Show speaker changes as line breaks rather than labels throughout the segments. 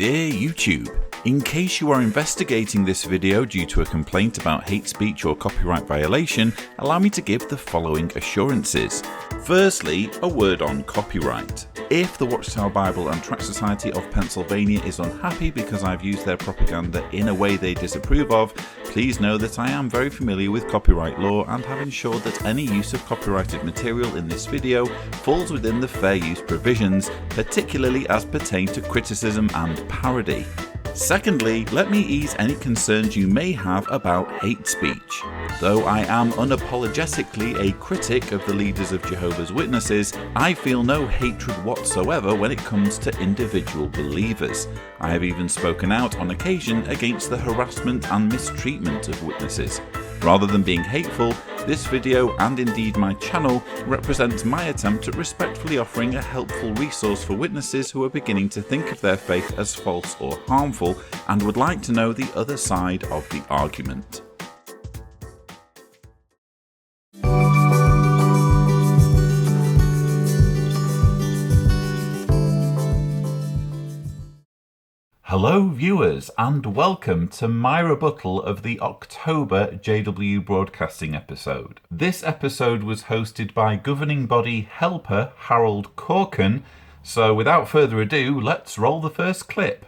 Dear YouTube, in case you are investigating this video due to a complaint about hate speech or copyright violation, allow me to give the following assurances. Firstly, a word on copyright. If the Watchtower Bible and Tract Society of Pennsylvania is unhappy because I've used their propaganda in a way they disapprove of, please know that I am very familiar with copyright law and have ensured that any use of copyrighted material in this video falls within the fair use provisions, particularly as pertain to criticism and parody. Secondly, let me ease any concerns you may have about hate speech. Though I am unapologetically a critic of the leaders of Jehovah's Witnesses, I feel no hatred whatsoever when it comes to individual believers. I have even spoken out on occasion against the harassment and mistreatment of witnesses. Rather than being hateful, this video, and indeed my channel, represents my attempt at respectfully offering a helpful resource for witnesses who are beginning to think of their faith as false or harmful and would like to know the other side of the argument. Hello viewers, and welcome to my rebuttal of the October JW Broadcasting episode. This episode was hosted by governing body helper Harold Corkern, so without further ado, let's roll the first clip.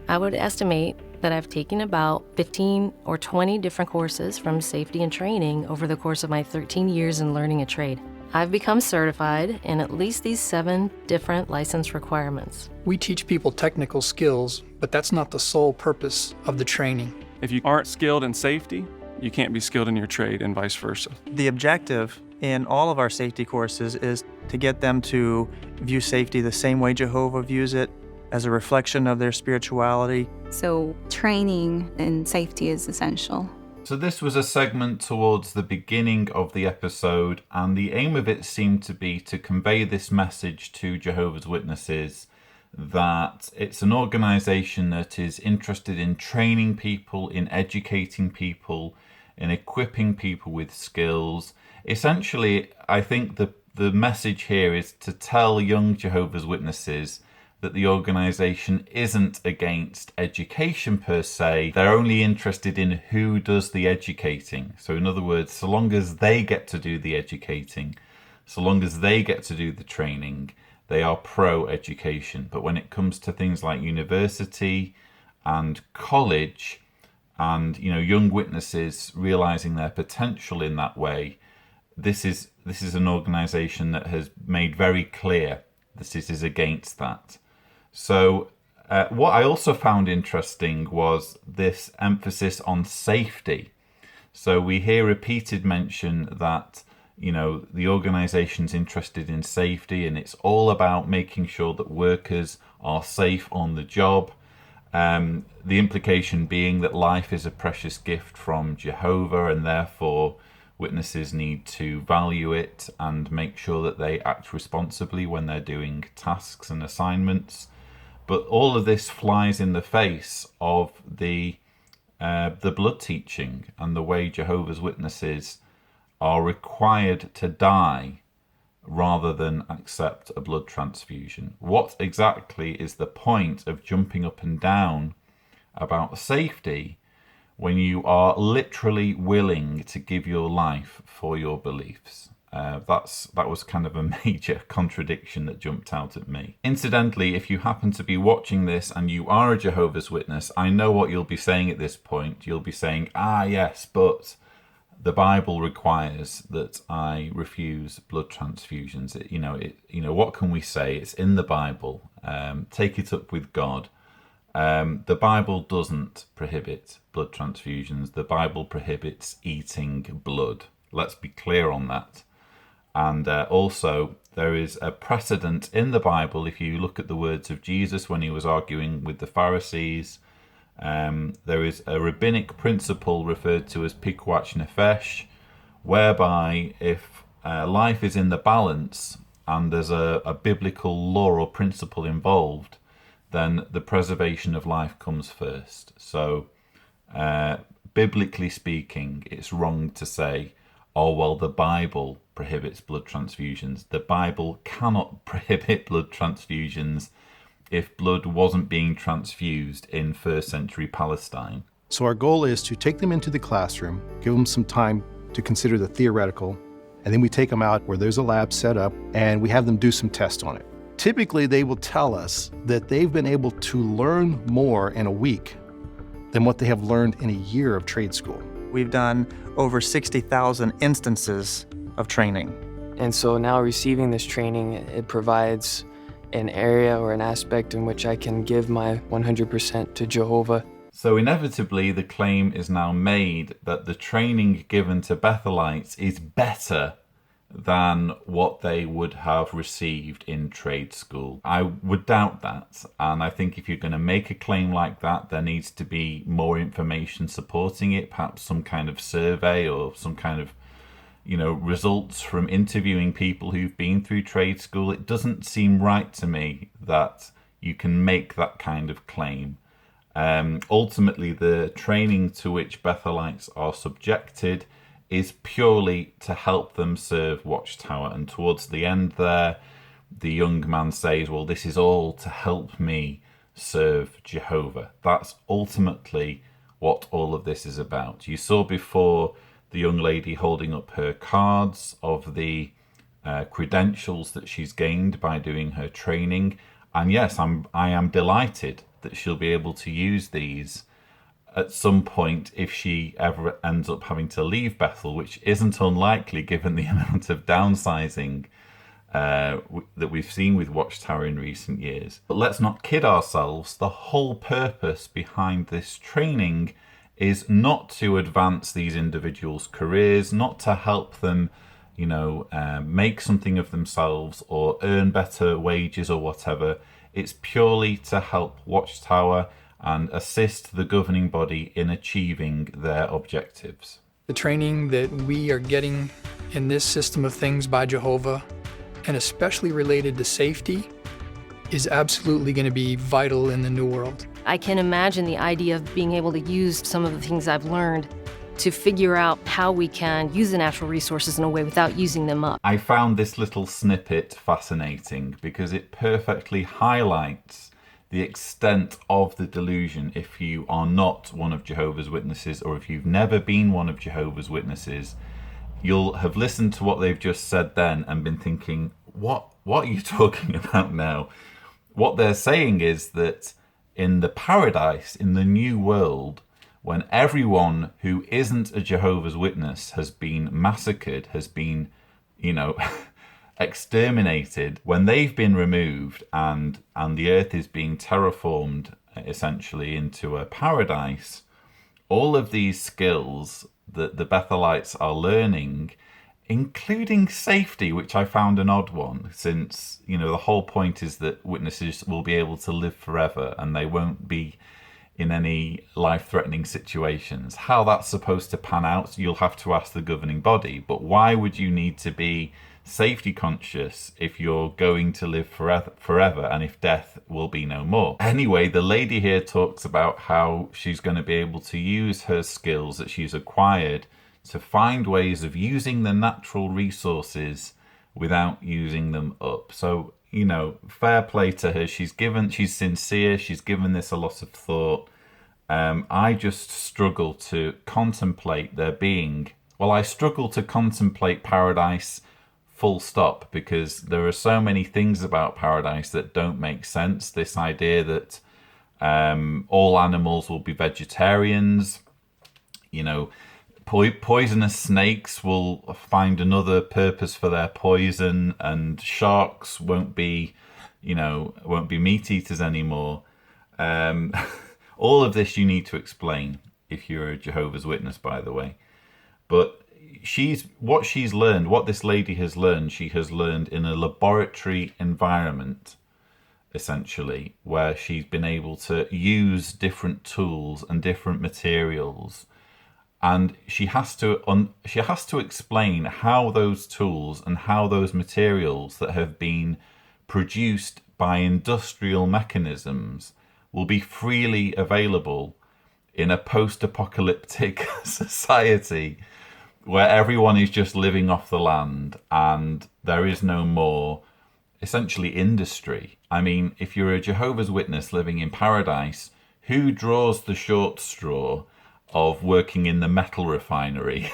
I would estimate that I've taken about 15 or 20 different courses from safety and training over the course of my 13 years in learning a trade. I've become certified in at least these 7 different license requirements.
We teach people technical skills, but that's not the sole purpose of the training.
If you aren't skilled in safety, you can't be skilled in your trade and vice versa.
The objective in all of our safety courses is to get them to view safety the same way Jehovah views it, as a reflection of their spirituality.
So training in safety is essential.
So this was a segment towards the beginning of the episode, and the aim of it seemed to be to convey this message to Jehovah's Witnesses that it's an organization that is interested in training people, in educating people, in equipping people with skills. Essentially, I think the message here is to tell young Jehovah's Witnesses that the organization isn't against education per se. They're only interested in who does the educating. So in other words, so long as they get to do the educating, so long as they get to do the training, they are pro-education. But when it comes to things like university and college and, you know, young witnesses realizing their potential in that way, this is an organization that has made very clear that this is against that. So what I also found interesting was this emphasis on safety. So we hear repeated mention that, you know, the organization's interested in safety, and it's all about making sure that workers are safe on the job. The implication being that life is a precious gift from Jehovah, and therefore witnesses need to value it and make sure that they act responsibly when they're doing tasks and assignments. But all of this flies in the face of the blood teaching and the way Jehovah's Witnesses are required to die rather than accept a blood transfusion. What exactly is the point of jumping up and down about safety when you are literally willing to give your life for your beliefs? That was kind of a major contradiction that jumped out at me. Incidentally, if you happen to be watching this and you are a Jehovah's Witness, I know what you'll be saying at this point. You'll be saying, yes, but the Bible requires that I refuse blood transfusions. What can we say? It's in the Bible. Take it up with God. The Bible doesn't prohibit blood transfusions. The Bible prohibits eating blood. Let's be clear on that. And also, there is a precedent in the Bible, if you look at the words of Jesus when he was arguing with the Pharisees, there is a rabbinic principle referred to as pikuach nefesh, whereby if life is in the balance and there's a biblical law or principle involved, then the preservation of life comes first. So, biblically speaking, it's wrong to say, oh, well, the Bible prohibits blood transfusions. The Bible cannot prohibit blood transfusions. if blood wasn't being transfused in first century Palestine.
So our goal is to take them into the classroom, give them some time to consider the theoretical, and then we take them out where there's a lab set up and we have them do some tests on it. Typically, they will tell us that they've been able to learn more in a week than what they have learned in a year of trade school.
We've done over 60,000 instances of training.
And so now receiving this training, it provides an area or an aspect in which I can give my 100% to Jehovah.
So inevitably, the claim is now made that the training given to Bethelites is better than what they would have received in trade school. I would doubt that, and I think if you're going to make a claim like that, there needs to be more information supporting it, perhaps some kind of survey or some kind of, results from interviewing people who've been through trade school. It doesn't seem right to me that you can make that kind of claim. Ultimately, the training to which Bethelites are subjected is purely to help them serve Watchtower. And towards the end there, the young man says, well, this is all to help me serve Jehovah. That's ultimately what all of this is about. You saw before the young lady holding up her cards of the credentials that she's gained by doing her training. And yes, I am delighted that she'll be able to use these at some point if she ever ends up having to leave Bethel, which isn't unlikely given the amount of downsizing that we've seen with Watchtower in recent years. But let's not kid ourselves. The whole purpose behind this training is not to advance these individuals' careers, not to help them, make something of themselves or earn better wages or whatever. It's purely to help Watchtower and assist the governing body in achieving their objectives.
The training that we are getting in this system of things by Jehovah, and especially related to safety, is absolutely going to be vital in the New World.
I can imagine the idea of being able to use some of the things I've learned to figure out how we can use the natural resources in a way without using them up.
I found this little snippet fascinating because it perfectly highlights the extent of the delusion if you are not one of Jehovah's Witnesses, or if you've never been one of Jehovah's Witnesses. You'll have listened to what they've just said then and been thinking, what are you talking about now? What they're saying is that in the paradise, in the new world, when everyone who isn't a Jehovah's Witness has been massacred, has been, exterminated, when they've been removed and the earth is being terraformed essentially into a paradise, all of these skills that the Bethelites are learning, including safety, which I found an odd one, since, the whole point is that witnesses will be able to live forever and they won't be in any life-threatening situations. How that's supposed to pan out, you'll have to ask the governing body. But why would you need to be safety conscious if you're going to live forever and if death will be no more? Anyway, the lady here talks about how she's going to be able to use her skills that she's acquired to find ways of using the natural resources without using them up. So, fair play to her. She's sincere. She's given this a lot of thought. I just struggle to contemplate there being, I struggle to contemplate paradise full stop, because there are so many things about paradise that don't make sense. This idea that all animals will be vegetarians, poisonous snakes will find another purpose for their poison, and sharks won't be meat eaters anymore. All of this you need to explain if you're a Jehovah's Witness, by the way. But what this lady has learned, she has learned in a laboratory environment, essentially, where she's been able to use different tools and different materials. And she has to explain how those tools and how those materials that have been produced by industrial mechanisms will be freely available in a post-apocalyptic society where everyone is just living off the land and there is no more essentially industry. I mean, if you're a Jehovah's Witness living in paradise, who draws the short straw of working in the metal refinery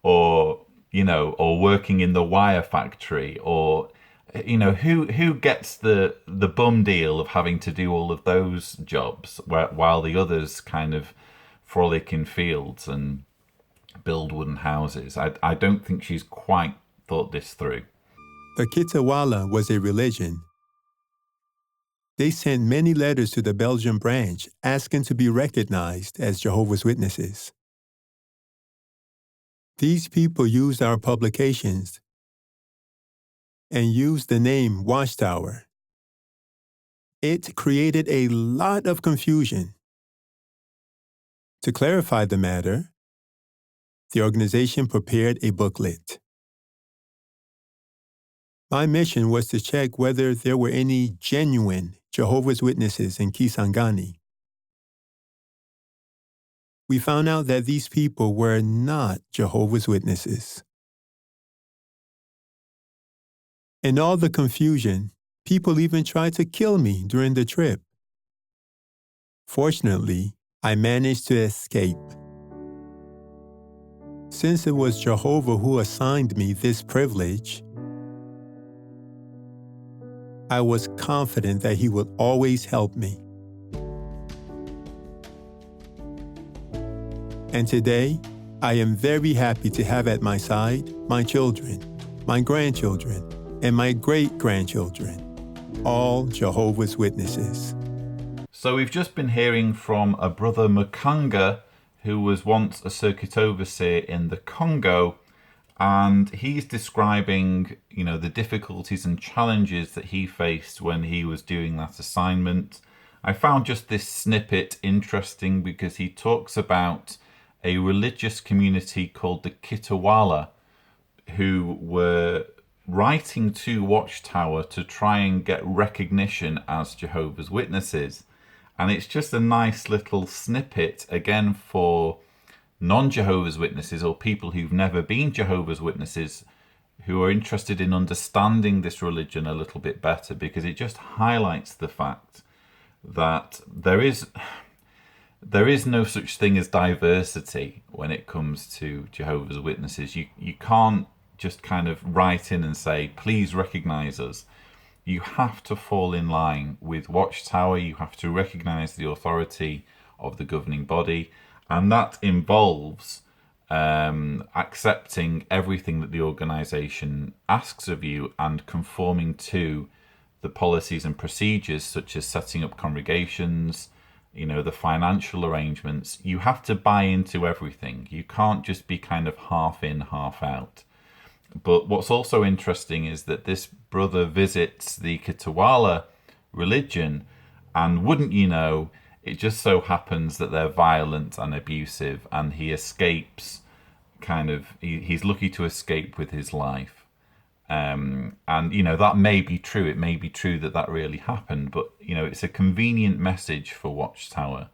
or, or working in the wire factory, or, who gets the bum deal of having to do all of those jobs while the others kind of frolic in fields and build wooden houses? I don't think she's quite thought this through.
The Kitawala was a religion. They sent many letters to the Belgian branch asking to be recognized as Jehovah's Witnesses. These people used our publications and used the name Watchtower. It created a lot of confusion. To clarify the matter, the organization prepared a booklet. My mission was to check whether there were any genuine Jehovah's Witnesses in Kisangani. We found out that these people were not Jehovah's Witnesses. In all the confusion, people even tried to kill me during the trip. Fortunately, I managed to escape. Since it was Jehovah who assigned me this privilege, I was confident that he would always help me. And today, I am very happy to have at my side my children, my grandchildren, and my great-grandchildren, all Jehovah's Witnesses.
So we've just been hearing from a brother Mukanga, who was once a circuit overseer in the Congo, and he's describing, the difficulties and challenges that he faced when he was doing that assignment. I found just this snippet interesting because he talks about a religious community called the Kitawala, who were writing to Watchtower to try and get recognition as Jehovah's Witnesses. And it's just a nice little snippet, again, for non-Jehovah's Witnesses or people who've never been Jehovah's Witnesses who are interested in understanding this religion a little bit better, because it just highlights the fact that there is no such thing as diversity when it comes to Jehovah's Witnesses. You can't just kind of write in and say, please recognize us. You have to fall in line with Watchtower. You have to recognize the authority of the governing body. And that involves accepting everything that the organization asks of you and conforming to the policies and procedures, such as setting up congregations, the financial arrangements. You have to buy into everything. You can't just be kind of half in, half out. But what's also interesting is that this brother visits the Kitawala religion, and wouldn't you know, it just so happens that they're violent and abusive, and he escapes he's lucky to escape with his life. And, that may be true. It may be true that really happened, but, it's a convenient message for Watchtower,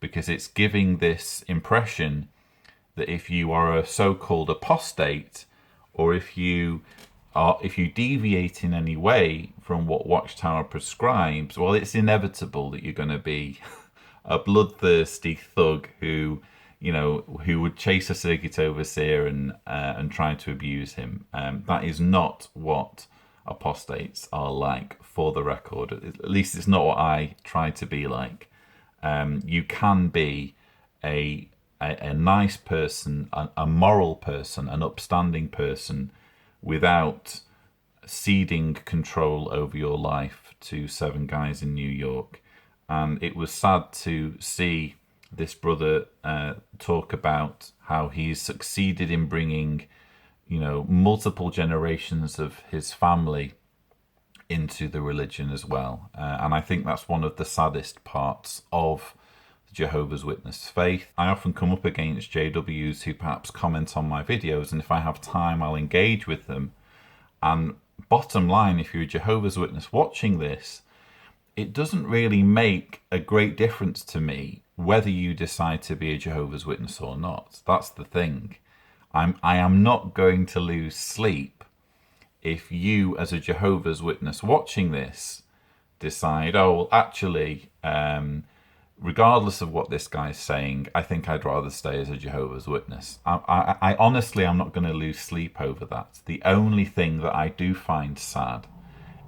because it's giving this impression that if you are a so-called apostate, or if you deviate in any way from what Watchtower prescribes, well, it's inevitable that you're going to be a bloodthirsty thug who would chase a circuit overseer and try to abuse him. That is not what apostates are like, for the record. At least it's not what I try to be like. You can be a nice person, a moral person, an upstanding person, without ceding control over your life to 7 guys in New York. And it was sad to see this brother talk about how he's succeeded in bringing, multiple generations of his family into the religion as well. And I think that's one of the saddest parts of Jehovah's Witness faith. I often come up against JWs who perhaps comment on my videos, and if I have time, I'll engage with them. And bottom line, if you're a Jehovah's Witness watching this, it doesn't really make a great difference to me whether you decide to be a Jehovah's Witness or not. That's the thing. I am not going to lose sleep if you, as a Jehovah's Witness watching this, decide, oh, well, actually, regardless of what this guy's saying, I think I'd rather stay as a Jehovah's Witness. I honestly, I'm not going to lose sleep over that. The only thing that I do find sad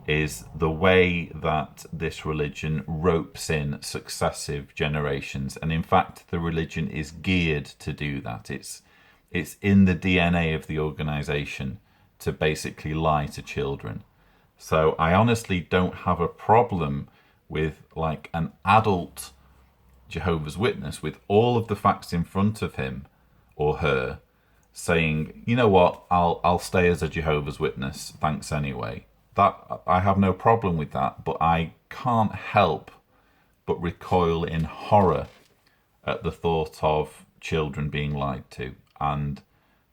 is the way that this religion ropes in successive generations. And in fact, the religion is geared to do that. It's in the DNA of the organization to basically lie to children. So I honestly don't have a problem with like an adult Jehovah's Witness with all of the facts in front of him or her saying, you know what, I'll stay as a Jehovah's Witness, thanks anyway. That I have no problem with that, but I can't help but recoil in horror at the thought of children being lied to. And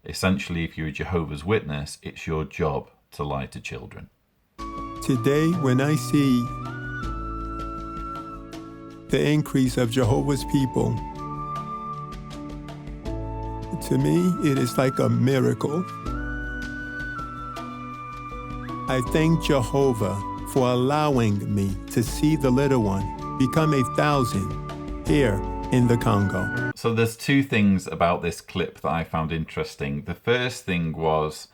essentially, if you're a Jehovah's Witness, it's your job to lie to children.
Today, when I see the increase of Jehovah's people, to me, it is like a miracle. I thank Jehovah for allowing me to see the little one become 1,000 here in the Congo.
So there's two things about this clip that I found interesting. The first thing was,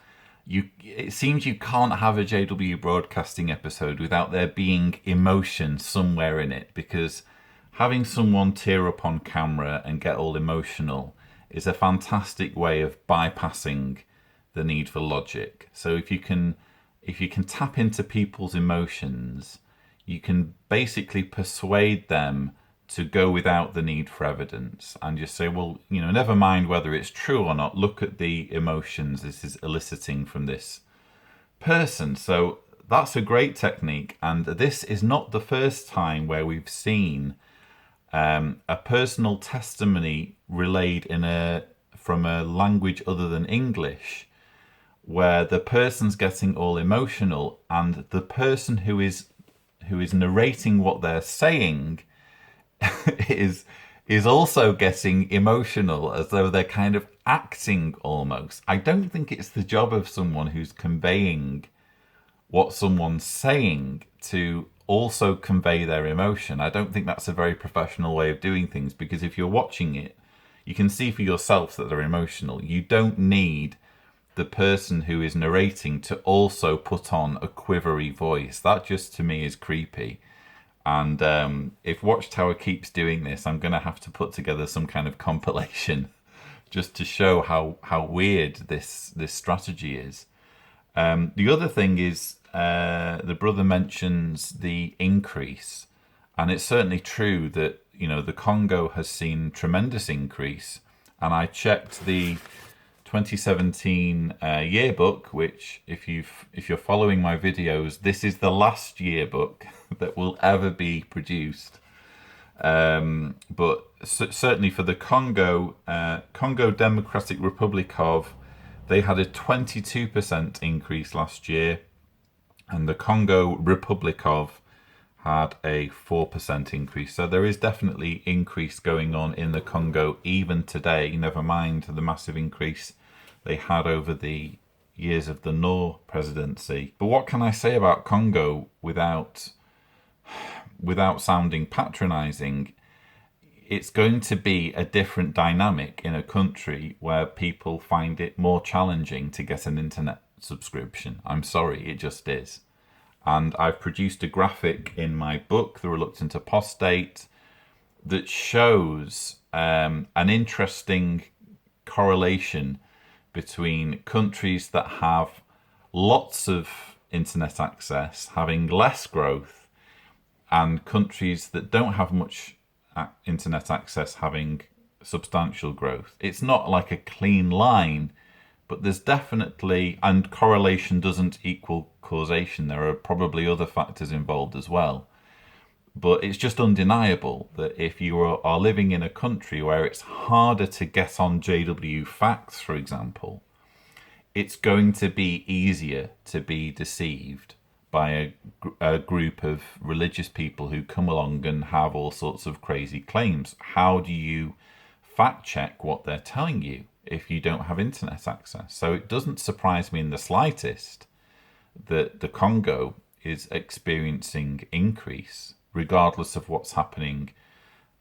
it seems you can't have a JW Broadcasting episode without there being emotion somewhere in it, because having someone tear up on camera and get all emotional is a fantastic way of bypassing the need for logic. So if you can tap into people's emotions, you can basically persuade them to go without the need for evidence and just say, well, never mind whether it's true or not, look at the emotions this is eliciting from this person. So that's a great technique, and this is not the first time where we've seen a personal testimony relayed from a language other than English, where the person's getting all emotional and the person who is narrating what they're saying is also getting emotional, as though they're kind of acting almost. I don't think it's the job of someone who's conveying what someone's saying to also convey their emotion. I don't think that's a very professional way of doing things, because if you're watching it, you can see for yourself that they're emotional. You don't need the person who is narrating to also put on a quivery voice. That just, to me, is creepy. And if Watchtower keeps doing this, I'm going to have to put together some kind of compilation just to show how weird this strategy is. The other thing is, the brother mentions the increase, and it's certainly true that the Congo has seen tremendous increase. And I checked the 2017 yearbook, which if you're following my videos, this is the last yearbook that will ever be produced. But certainly for the Congo Democratic Republic of, they had a 22% increase last year, and the Congo Republic of had a 4% increase. So there is definitely increase going on in the Congo even today, never mind the massive increase they had over the years of the Nor presidency. But what can I say about Congo without sounding patronizing? It's going to be a different dynamic in a country where people find it more challenging to get an internet subscription. I'm sorry, it just is. And I've produced a graphic in my book, The Reluctant Apostate, that shows an interesting correlation between countries that have lots of internet access having less growth, and countries that don't have much internet access having substantial growth. It's not like a clean line, but there's definitely, and correlation doesn't equal causation. There are probably other factors involved as well. But it's just undeniable that if you are living in a country where it's harder to get on JW Facts, for example, it's going to be easier to be deceived by a group of religious people who come along and have all sorts of crazy claims. How do you fact check what they're telling you if you don't have internet access? So it doesn't surprise me in the slightest that the Congo is experiencing increase, regardless of what's happening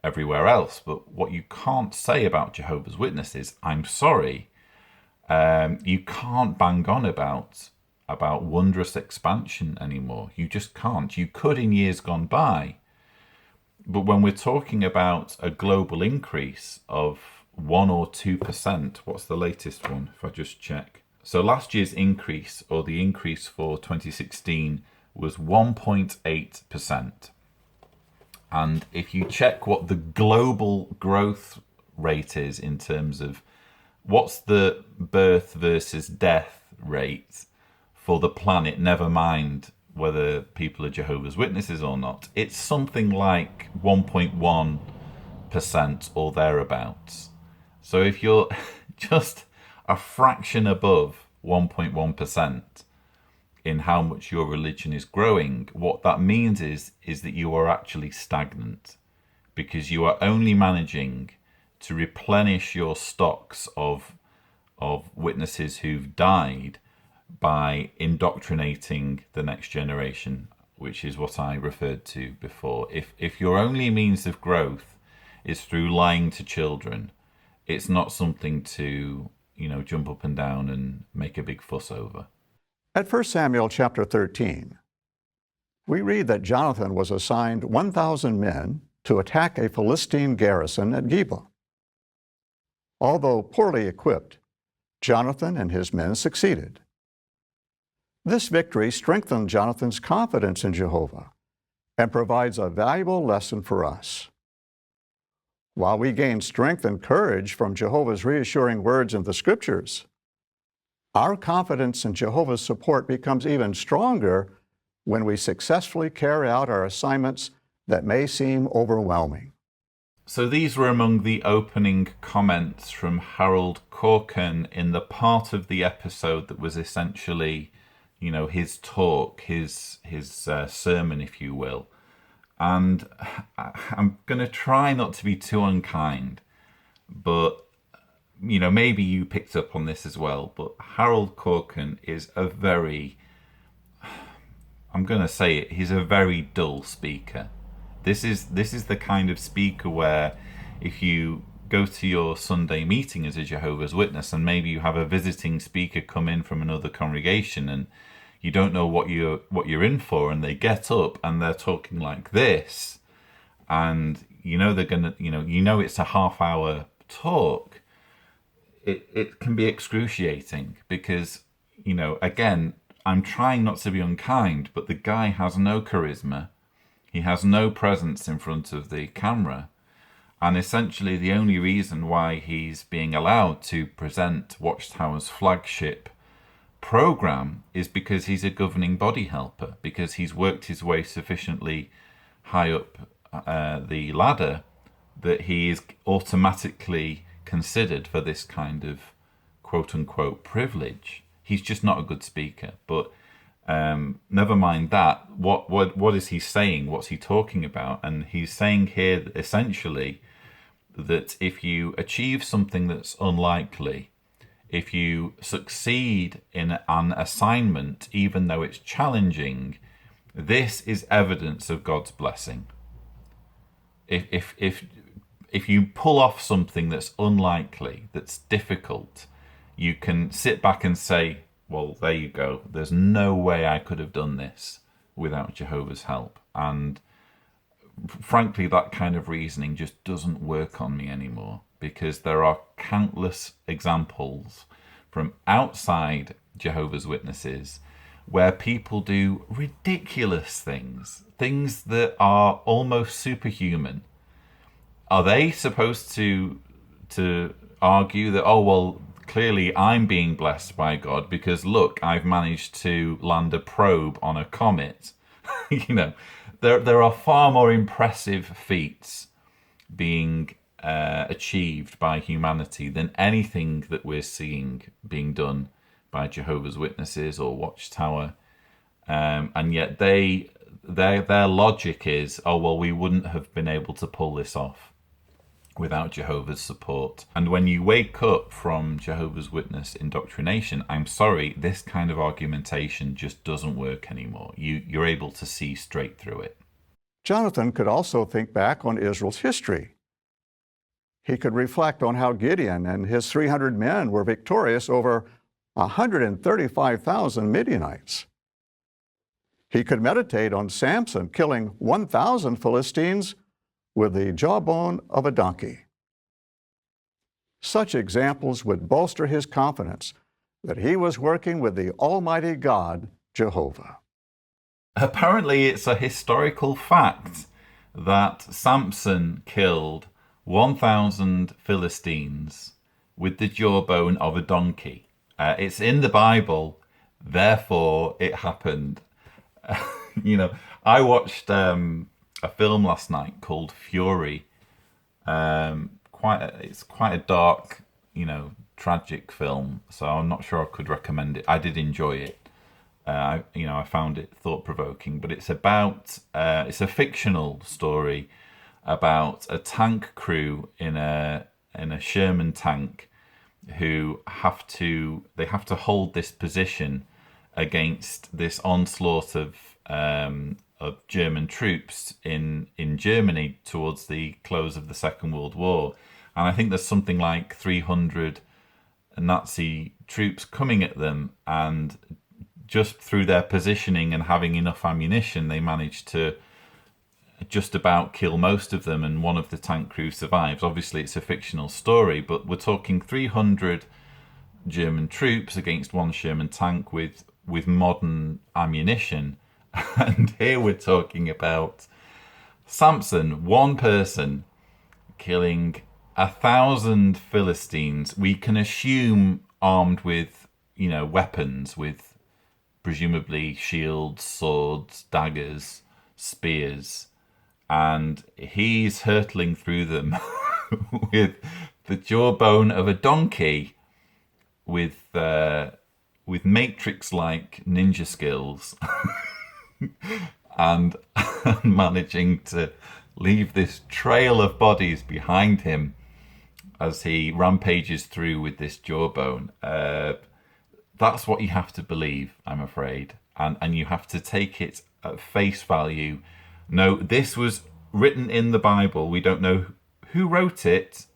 everywhere else. But what you can't say about Jehovah's Witnesses, I'm sorry, you can't bang on about wondrous expansion anymore. You just can't. You could in years gone by, but when we're talking about a global increase of 1 or 2%, what's the latest one? If I just check. So last year's increase, or the increase for 2016, was 1.8%. And if you check what the global growth rate is in terms of what's the birth versus death rate for the planet, never mind whether people are Jehovah's Witnesses or not, it's something like 1.1% or thereabouts. So if you're just a fraction above 1.1% in how much your religion is growing, what that means is that you are actually stagnant, because you are only managing to replenish your stocks of witnesses who've died by indoctrinating the next generation, which is what I referred to before. If your only means of growth is through lying to children, it's not something to, jump up and down and make a big fuss over.
At 1 Samuel chapter 13, we read that Jonathan was assigned 1,000 men to attack a Philistine garrison at Geba. Although poorly equipped, Jonathan and his men succeeded. This victory strengthened Jonathan's confidence in Jehovah and provides a valuable lesson for us. While we gain strength and courage from Jehovah's reassuring words in the Scriptures, our confidence in Jehovah's support becomes even stronger when we successfully carry out our assignments that may seem overwhelming.
So these were among the opening comments from Harold Corkern in the part of the episode that was essentially, his talk, his sermon, if you will. And I'm going to try not to be too unkind, but, maybe you picked up on this as well, but Harold Corkern is I'm going to say it, he's a very dull speaker. This is the kind of speaker where if you go to your Sunday meeting as a Jehovah's Witness and maybe you have a visiting speaker come in from another congregation and you don't know what you're in for, and they get up and they're talking like this, and they're gonna it's a half-hour talk, it can be excruciating because again, I'm trying not to be unkind, but the guy has no charisma. He has no presence in front of the camera. And essentially the only reason why he's being allowed to present Watchtower's flagship program is because he's a governing body helper, because he's worked his way sufficiently high up the ladder that he is automatically considered for this kind of quote-unquote privilege. He's just not a good speaker. But never mind that. What is he saying? What's he talking about? And he's saying here that essentially that if you achieve something that's unlikely, if you succeed in an assignment, even though it's challenging, this is evidence of God's blessing. If you pull off something that's unlikely, that's difficult, you can sit back and say, well, there you go. There's no way I could have done this without Jehovah's help. And frankly, that kind of reasoning just doesn't work on me anymore, because there are countless examples from outside Jehovah's Witnesses where people do ridiculous things that are almost superhuman. Are they supposed to argue that, oh, well, clearly I'm being blessed by God because, look, I've managed to land a probe on a comet? There are far more impressive feats being achieved by humanity than anything that we're seeing being done by Jehovah's Witnesses or Watchtower. And yet their logic is, oh, well, we wouldn't have been able to pull this off. without Jehovah's support. And when you wake up from Jehovah's Witness indoctrination, I'm sorry, this kind of argumentation just doesn't work anymore. You're able to see straight through it.
Jonathan could also think back on Israel's history. He could reflect on how Gideon and his 300 men were victorious over 135,000 Midianites. He could meditate on Samson killing 1,000 Philistines with the jawbone of a donkey. Such examples would bolster his confidence that he was working with the Almighty God, Jehovah.
Apparently, it's a historical fact that Samson killed 1,000 Philistines with the jawbone of a donkey. It's in the Bible, therefore it happened. I watched a film last night called Fury. It's quite a dark, tragic film, so I'm not sure I could recommend it. I did enjoy it. I found it thought-provoking, but it's a fictional story about a tank crew in a Sherman tank who have to hold this position against this onslaught of German troops in Germany towards the close of the Second World War. And I think there's something like 300 Nazi troops coming at them, and just through their positioning and having enough ammunition, they managed to just about kill most of them, and one of the tank crew survives. Obviously, it's a fictional story, but we're talking 300 German troops against one Sherman tank with modern ammunition. And here we're talking about Samson, one person, killing 1,000 Philistines. We can assume armed with, weapons, with presumably shields, swords, daggers, spears. And he's hurtling through them with the jawbone of a donkey, with Matrix-like ninja skills, and managing to leave this trail of bodies behind him as he rampages through with this jawbone. That's what you have to believe, I'm afraid, and you have to take it at face value. No, this was written in the Bible. We don't know who wrote it.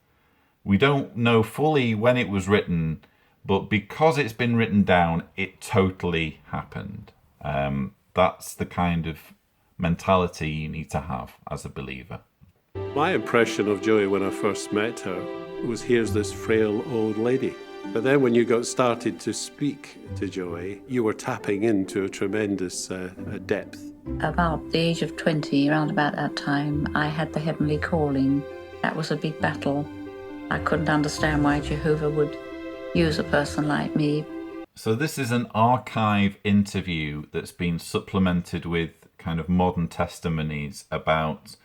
We don't know fully when it was written, but because it's been written down, it totally happened. That's the kind of mentality you need to have as a believer.
My impression of Joey when I first met her was, here's this frail old lady. But then when you got started to speak to Joey, you were tapping into a tremendous depth.
About the age of 20, around about that time, I had the heavenly calling. That was a big battle. I couldn't understand why Jehovah would use a person like me.
So this is an archive interview that's been supplemented with kind of modern testimonies about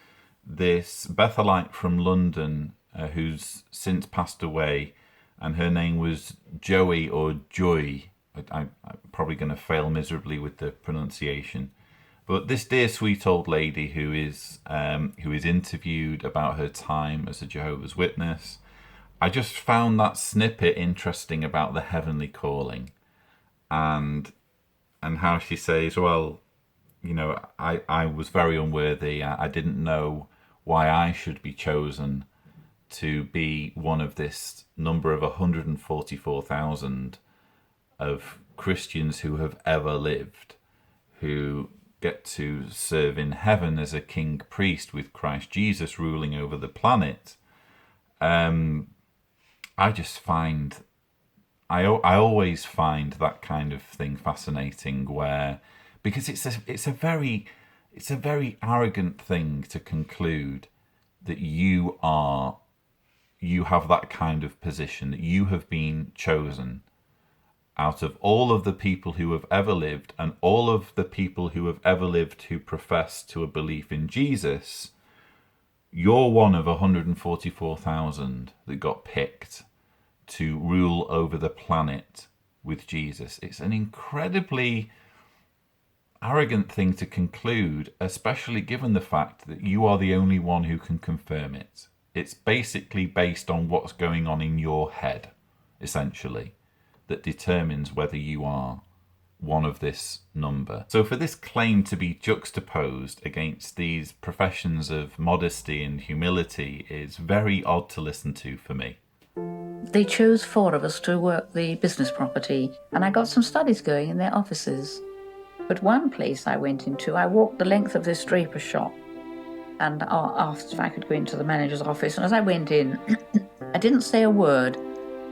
this Bethelite from London who's since passed away, and her name was Joey or Joy. I'm probably going to fail miserably with the pronunciation. But this dear sweet old lady who is interviewed about her time as a Jehovah's Witness, I just found that snippet interesting about the heavenly calling, and how she says, well, I was very unworthy. I didn't know why I should be chosen to be one of this number of 144,000 of Christians who have ever lived, who get to serve in heaven as a king priest with Christ Jesus ruling over the planet. I always find that kind of thing fascinating, because it's a very arrogant thing to conclude that you have that kind of position, that you have been chosen out of all of the people who have ever lived, and all of the people who have ever lived who profess to a belief in Jesus. You're one of 144,000 that got picked to rule over the planet with Jesus. It's an incredibly arrogant thing to conclude, especially given the fact that you are the only one who can confirm it. It's basically based on what's going on in your head, essentially, that determines whether you are one of this number. So for this claim to be juxtaposed against these professions of modesty and humility is very odd to listen to for me.
They chose 4 of us to work the business property, and I got some studies going in their offices. But one place I went into, I walked the length of this draper shop and asked if I could go into the manager's office. And as I went in, I didn't say a word.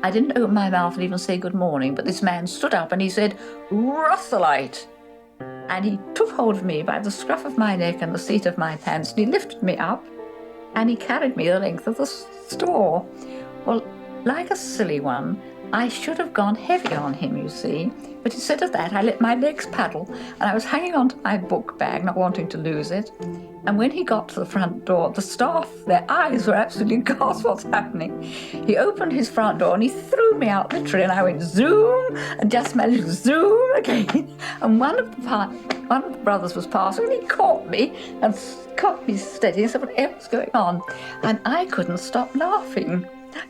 I didn't open my mouth and even say good morning, but this man stood up and he said, "Rothelite!" And he took hold of me by the scruff of my neck and the seat of my pants, and he lifted me up and he carried me the length of the store. Well, like a silly one, I should have gone heavy on him, you see, but instead of that I let my legs paddle, and I was hanging on to my book bag, not wanting to lose it. And when he got to the front door, the staff, their eyes were absolutely gasp, what's happening? He opened his front door and he threw me out literally, and I went zoom, and just managed to zoom again. And one of the brothers was passing, and he caught me and caught me steady and said, "Whatever's going on?" And I couldn't stop laughing.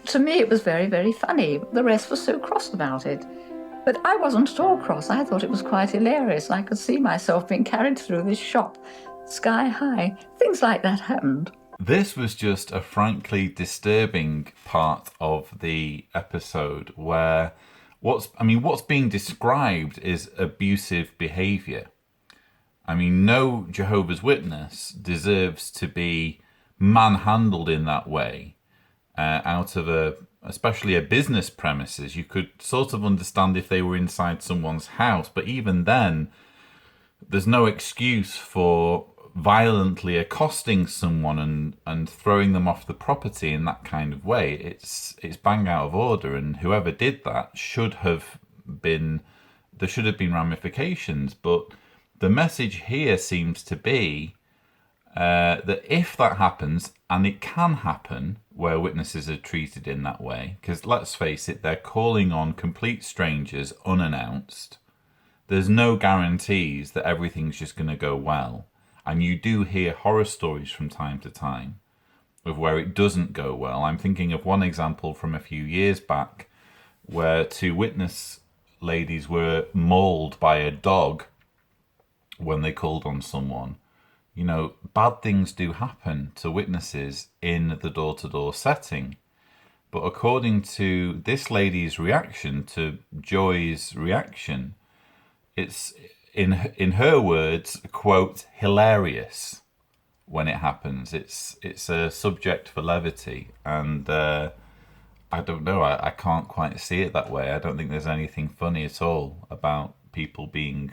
To me, it was very, very funny. The rest were so cross about it. But I wasn't at all cross. I thought it was quite hilarious. I could see myself being carried through this shop, sky high. Things like that happened.
This was just a frankly disturbing part of the episode where what's being described is abusive behavior. I mean, no Jehovah's Witness deserves to be manhandled in that way. Out of especially a business premises. You could sort of understand if they were inside someone's house, but even then, there's no excuse for violently accosting someone and throwing them off the property in that kind of way. It's bang out of order, and whoever did that there should have been ramifications. But the message here seems to be that if that happens, and it can happen where witnesses are treated in that way, because let's face it, they're calling on complete strangers unannounced. There's no guarantees that everything's just going to go well. And you do hear horror stories from time to time of where it doesn't go well. I'm thinking of one example from a few years back where 2 witness ladies were mauled by a dog when they called on someone. You know, bad things do happen to witnesses in the door-to-door setting. But according to this lady's reaction to Joy's reaction, it's, in her words, quote, hilarious when it happens. It's a subject for levity. And I don't know, I can't quite see it that way. I don't think there's anything funny at all about people being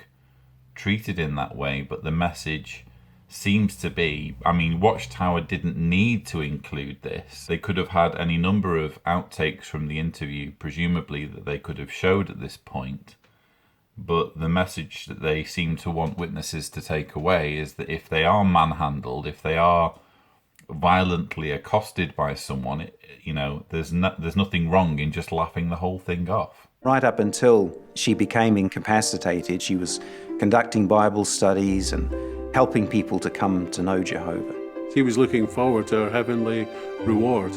treated in that way. But the message seems to be, I mean, Watchtower didn't need to include this. They could have had any number of outtakes from the interview, presumably, that they could have showed at this point. But the message that they seem to want witnesses to take away is that if they are manhandled, if they are violently accosted by someone, there's nothing wrong in just laughing the whole thing off.
Right up until she became incapacitated, she was conducting Bible studies and helping people to come to know Jehovah.
She was looking forward to her heavenly reward,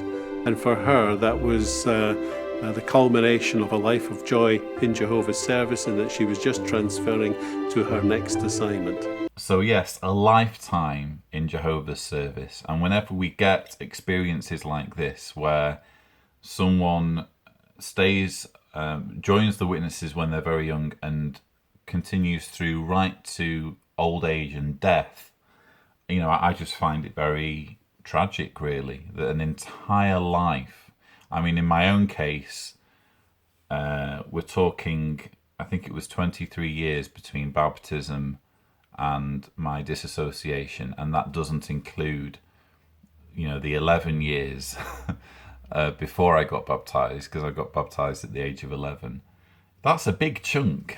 and for her that was the culmination of a life of joy in Jehovah's service, and that she was just transferring to her next assignment.
So yes, a lifetime in Jehovah's service. And whenever we get experiences like this where someone stays, joins the witnesses when they're very young and continues through right to old age and death, I just find it very tragic, really, that an entire life, I mean, in my own case, we're talking, I think it was 23 years between baptism and my disassociation, and that doesn't include, the 11 years before I got baptized, because I got baptized at the age of 11. That's a big chunk.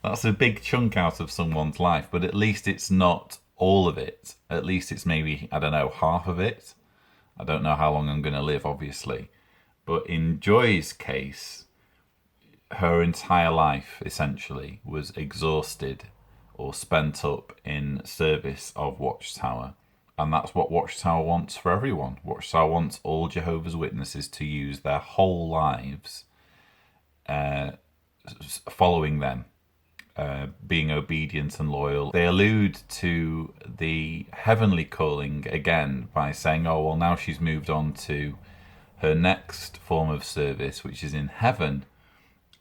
That's a big chunk out of someone's life, but at least it's not all of it. At least it's maybe, I don't know, half of it. I don't know how long I'm going to live, obviously. But in Joy's case, her entire life, essentially, was exhausted or spent up in service of Watchtower. And that's what Watchtower wants for everyone. Watchtower wants all Jehovah's Witnesses to use their whole lives following them, being obedient and loyal. They allude to the heavenly calling again by saying, oh, well, now she's moved on to her next form of service, which is in heaven.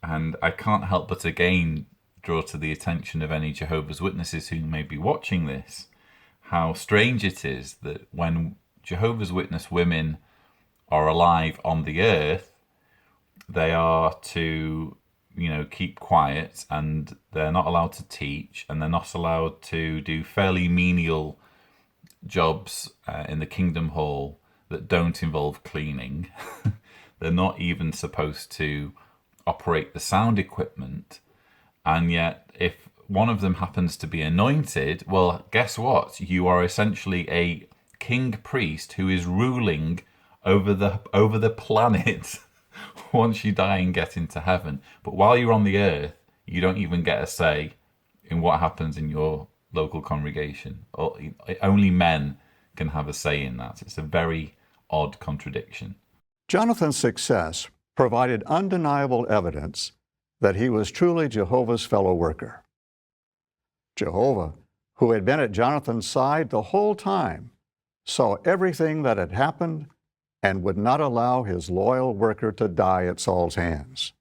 And I can't help but again draw to the attention of any Jehovah's Witnesses who may be watching this, how strange it is that when Jehovah's Witness women are alive on the earth, they are to, keep quiet, and they're not allowed to teach, and they're not allowed to do fairly menial jobs in the Kingdom Hall that don't involve cleaning. They're not even supposed to operate the sound equipment. And yet, if one of them happens to be anointed, well, guess what? You are essentially a king priest who is ruling over the planet once you die and get into heaven. But while you're on the earth, you don't even get a say in what happens in your local congregation. Only men can have a say in that. It's a very odd contradiction.
Jonathan's success provided undeniable evidence that he was truly Jehovah's fellow worker. Jehovah, who had been at Jonathan's side the whole time, saw everything that had happened and would not allow his loyal worker to die at Saul's hands.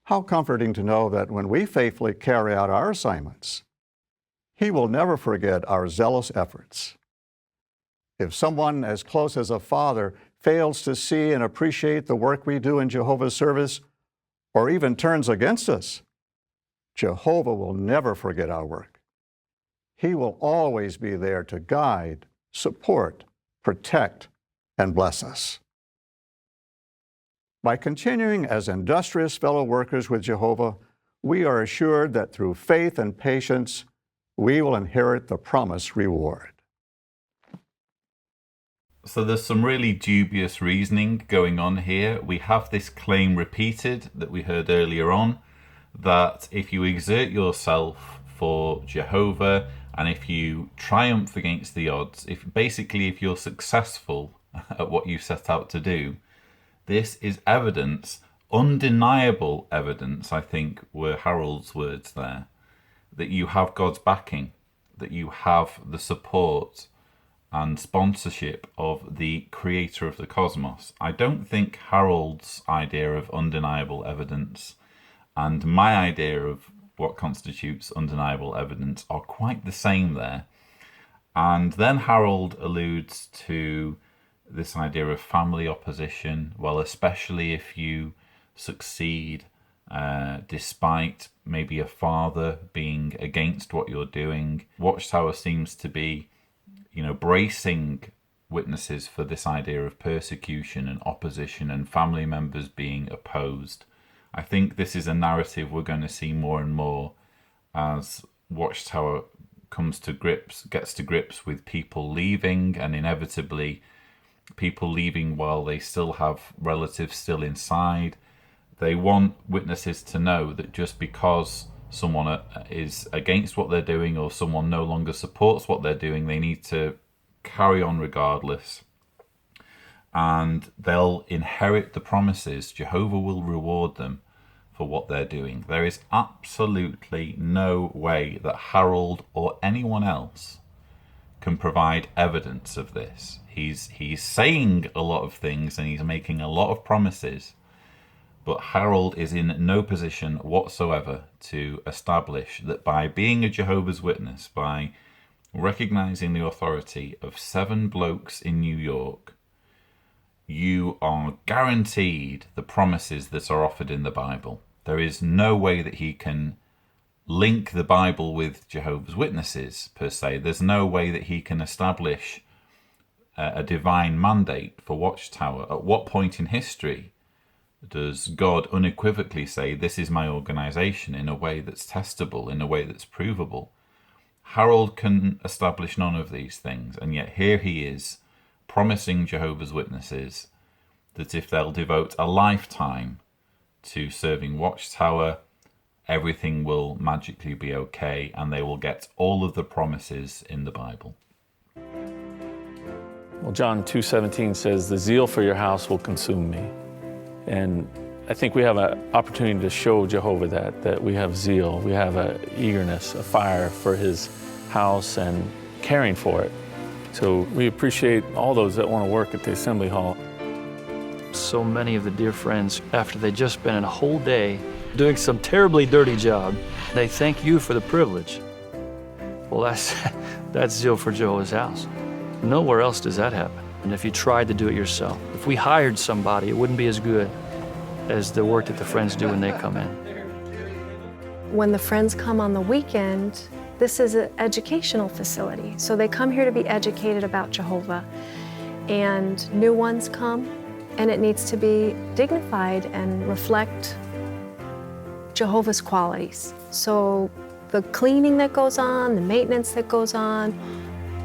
How comforting to know that when we faithfully carry out our assignments, he will never forget our zealous efforts. If someone as close as a father fails to see and appreciate the work we do in Jehovah's service, or even turns against us, Jehovah will never forget our work. He will always be there to guide, support, protect, and bless us. By continuing as industrious fellow workers with Jehovah, we are assured that through faith and patience, we will inherit the promised reward.
So there's some really dubious reasoning going on here. We have this claim repeated that we heard earlier on, that if you exert yourself for Jehovah and if you triumph against the odds, if you're successful at what you set out to do, this is evidence, undeniable evidence, I think were Harold's words there, that you have God's backing, that you have the support and sponsorship of the creator of the cosmos. I don't think Harold's idea of undeniable evidence and my idea of what constitutes undeniable evidence are quite the same there. And then Harold alludes to this idea of family opposition. Well, especially if you succeed despite maybe a father being against what you're doing. Watchtower seems to be bracing witnesses for this idea of persecution and opposition and family members being opposed. I think this is a narrative we're going to see more and more as Watchtower gets to grips with people leaving, and inevitably people leaving while they still have relatives still inside. They want witnesses to know that just because someone is against what they're doing or someone no longer supports what they're doing, they need to carry on regardless. And they'll inherit the promises. Jehovah will reward them for what they're doing. There is absolutely no way that Harold or anyone else can provide evidence of this. He's saying a lot of things and he's making a lot of promises, but Harold is in no position whatsoever to establish that by being a Jehovah's Witness, by recognizing the authority of 7 blokes in New York, you are guaranteed the promises that are offered in the Bible. There is no way that he can link the Bible with Jehovah's Witnesses, per se. There's no way that he can establish a divine mandate for Watchtower. At what point in history does God unequivocally say, this is my organization, in a way that's testable, in a way that's provable? Harold can establish none of these things, and yet here he is promising Jehovah's Witnesses that if they'll devote a lifetime to serving Watchtower, everything will magically be okay and they will get all of the promises in the Bible.
Well, John 2:17 says, "The zeal for your house will consume me." And I think we have an opportunity to show Jehovah that we have zeal, we have an eagerness, a fire for his house and caring for it. So we appreciate all those that want to work at the Assembly Hall.
So many of the dear friends, after they've just spent a whole day doing some terribly dirty job, they thank you for the privilege. Well, that's zeal for Jehovah's house. Nowhere else does that happen. And if you tried to do it yourself, if we hired somebody, it wouldn't be as good as the work that the friends do when they come in.
When the friends come on the weekend, this is an educational facility. So they come here to be educated about Jehovah. And new ones come, and it needs to be dignified and reflect Jehovah's qualities. So the cleaning that goes on, the maintenance that goes on,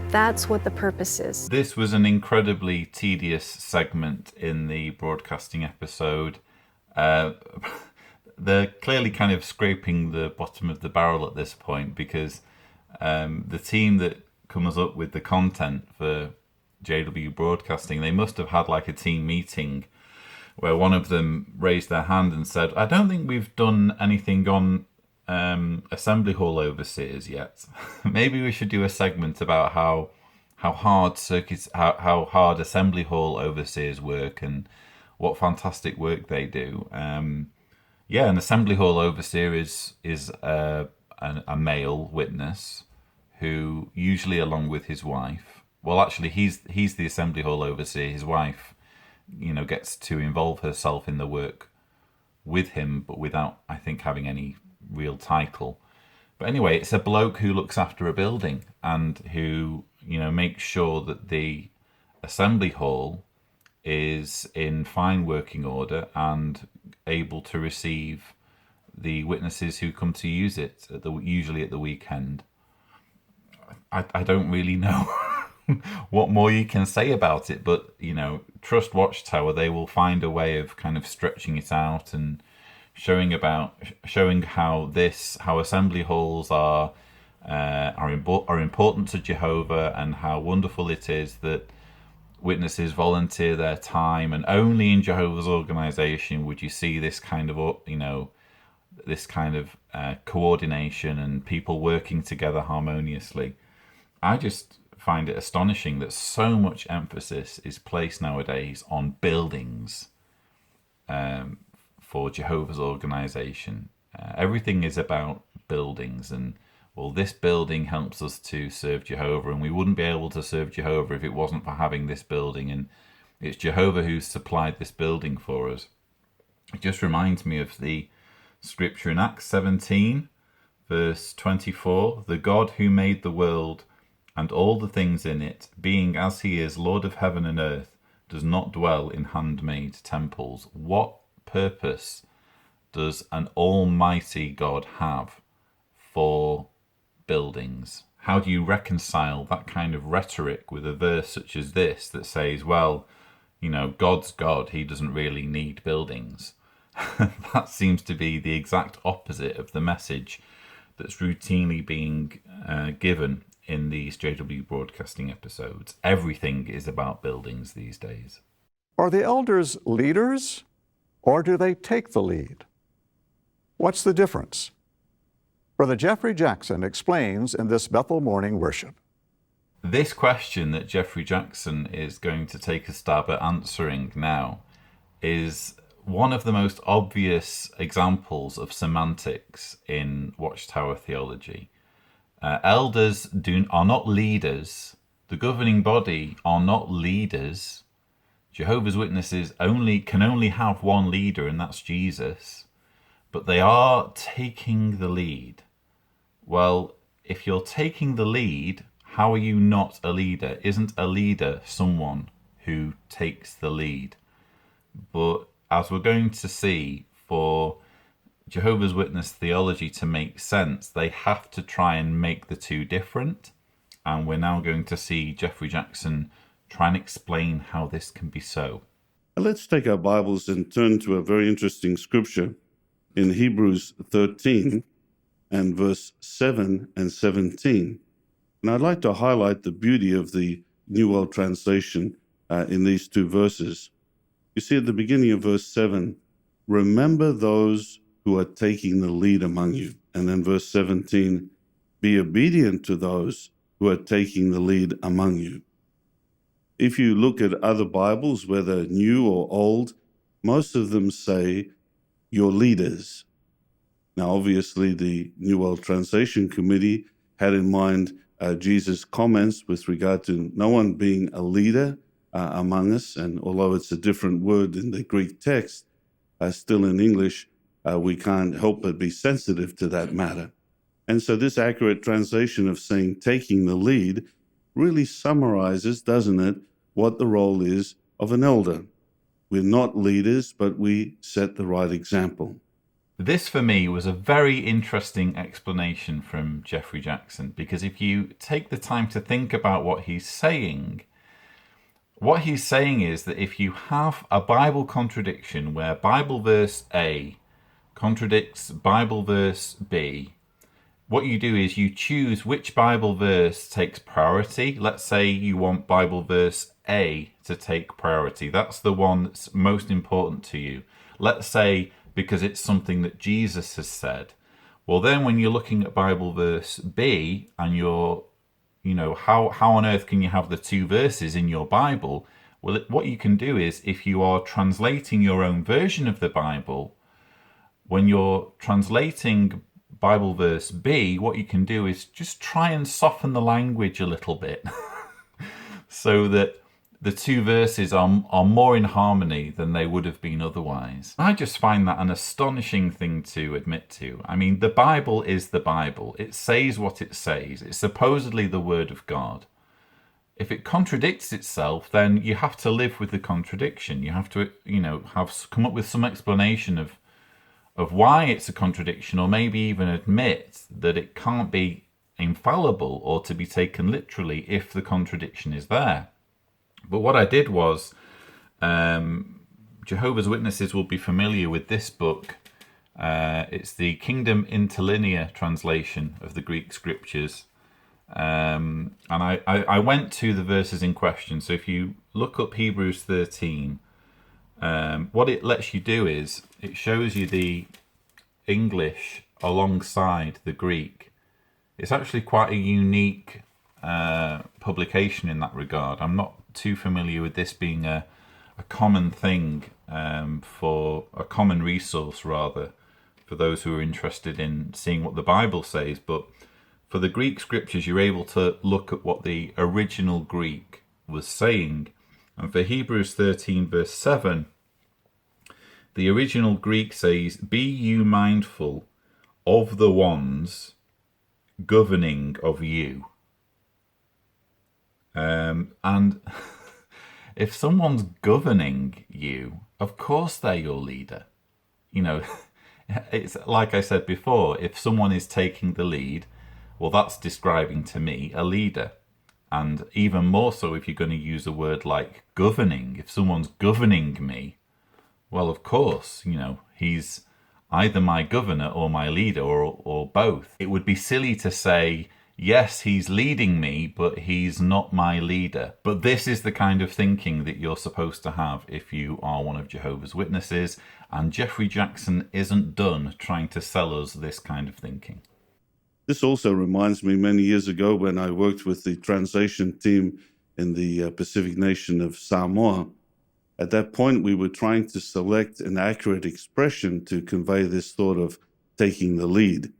that's what the purpose is.
This was an incredibly tedious segment in the broadcasting episode. They're clearly kind of scraping the bottom of the barrel at this point, because the team that comes up with the content for JW Broadcasting, they must have had like a team meeting where one of them raised their hand and said, "I don't think we've done anything on Assembly Hall overseers yet. Maybe we should do a segment about how hard Assembly Hall overseers work and what fantastic work they do." Yeah, an Assembly Hall overseer is a male witness who, usually along with his wife, well, actually he's the Assembly Hall overseer. His wife, gets to involve herself in the work with him, but without, I think, having any real title. But anyway, it's a bloke who looks after a building and who, makes sure that the Assembly Hall is in fine working order and able to receive the witnesses who come to use it, usually at the weekend. I don't really know what more you can say about it, but, trust Watchtower, they will find a way of kind of stretching it out and showing how assembly halls are important to Jehovah, and how wonderful it is that witnesses volunteer their time, and only in Jehovah's organization would you see this kind of coordination and people working together harmoniously. I just find it astonishing that so much emphasis is placed nowadays on buildings for Jehovah's organization. Everything is about buildings, and well, this building helps us to serve Jehovah, and we wouldn't be able to serve Jehovah if it wasn't for having this building, and it's Jehovah who's supplied this building for us. It just reminds me of the scripture in Acts 17, verse 24, "The God who made the world and all the things in it, being as he is Lord of heaven and earth, does not dwell in handmade temples." What purpose does an almighty God have for buildings? How do you reconcile that kind of rhetoric with a verse such as this that says, well, God's God, he doesn't really need buildings? That seems to be the exact opposite of the message that's routinely being given in these JW Broadcasting episodes. Everything is about buildings these days.
Are the elders leaders, or do they take the lead? What's the difference? Brother Geoffrey Jackson explains in this Bethel morning worship.
This question that Geoffrey Jackson is going to take a stab at answering now is one of the most obvious examples of semantics in Watchtower theology. Elders are not leaders. The governing body are not leaders. Jehovah's Witnesses can only have one leader, and that's Jesus. But they are taking the lead. Well, if you're taking the lead, how are you not a leader? Isn't a leader someone who takes the lead? But as we're going to see, for Jehovah's Witness theology to make sense, they have to try and make the two different. And we're now going to see Geoffrey Jackson try and explain how this can be so.
Let's take our Bibles and turn to a very interesting scripture in Hebrews 13 and verse 7 and 17. And I'd like to highlight the beauty of the New World Translation in these two verses. You see at the beginning of verse 7, remember those who are taking the lead among you. And then verse 17, be obedient to those who are taking the lead among you. If you look at other Bibles, whether new or old, most of them say your leaders. Now, obviously, the New World Translation Committee had in mind Jesus' comments with regard to no one being a leader among us. And although it's a different word in the Greek text, still in English, we can't help but be sensitive to that matter. And so this accurate translation of saying taking the lead really summarizes, doesn't it, what the role is of an elder. We're not leaders, but we set the right example.
This, for me, was a very interesting explanation from Geoffrey Jackson, because if you take the time to think about what he's saying is that if you have a Bible contradiction where Bible verse A contradicts Bible verse B, what you do is you choose which Bible verse takes priority. Let's say you want Bible verse A to take priority. That's the one that's most important to you. Let's say because it's something that Jesus has said. Well, then when you're looking at Bible verse B and you're, how on earth can you have the two verses in your Bible? Well, what you can do is, if you are translating your own version of the Bible, when you're translating Bible verse B, what you can do is just try and soften the language a little bit so that the two verses are more in harmony than they would have been otherwise. I just find that an astonishing thing to admit to. I mean, the Bible is the Bible. It says what it says. It's supposedly the Word of God. If it contradicts itself, then you have to live with the contradiction. You have to, come up with some explanation of why it's a contradiction, or maybe even admit that it can't be infallible or to be taken literally if the contradiction is there. But what I did was, Jehovah's Witnesses will be familiar with this book. It's the Kingdom Interlinear translation of the Greek scriptures. And I went to the verses in question. So if you look up Hebrews 13, what it lets you do is it shows you the English alongside the Greek. It's actually quite a unique publication in that regard. I'm not too familiar with this being a common thing, for a common resource rather, for those who are interested in seeing what the Bible says. But for the Greek scriptures, you're able to look at what the original Greek was saying. And for Hebrews 13 verse 7, the original Greek says, be you mindful of the ones governing of you. And if someone's governing you, of course they're your leader. It's like I said before, if someone is taking the lead, well, that's describing to me a leader. And even more so if you're going to use a word like governing. If someone's governing me, well, of course, he's either my governor or my leader, or both. It would be silly to say, yes, he's leading me, but he's not my leader. But this is the kind of thinking that you're supposed to have if you are one of Jehovah's Witnesses, and Geoffrey Jackson isn't done trying to sell us this kind of thinking.
This also reminds me many years ago when I worked with the translation team in the Pacific nation of Samoa. At that point, we were trying to select an accurate expression to convey this thought of taking the lead.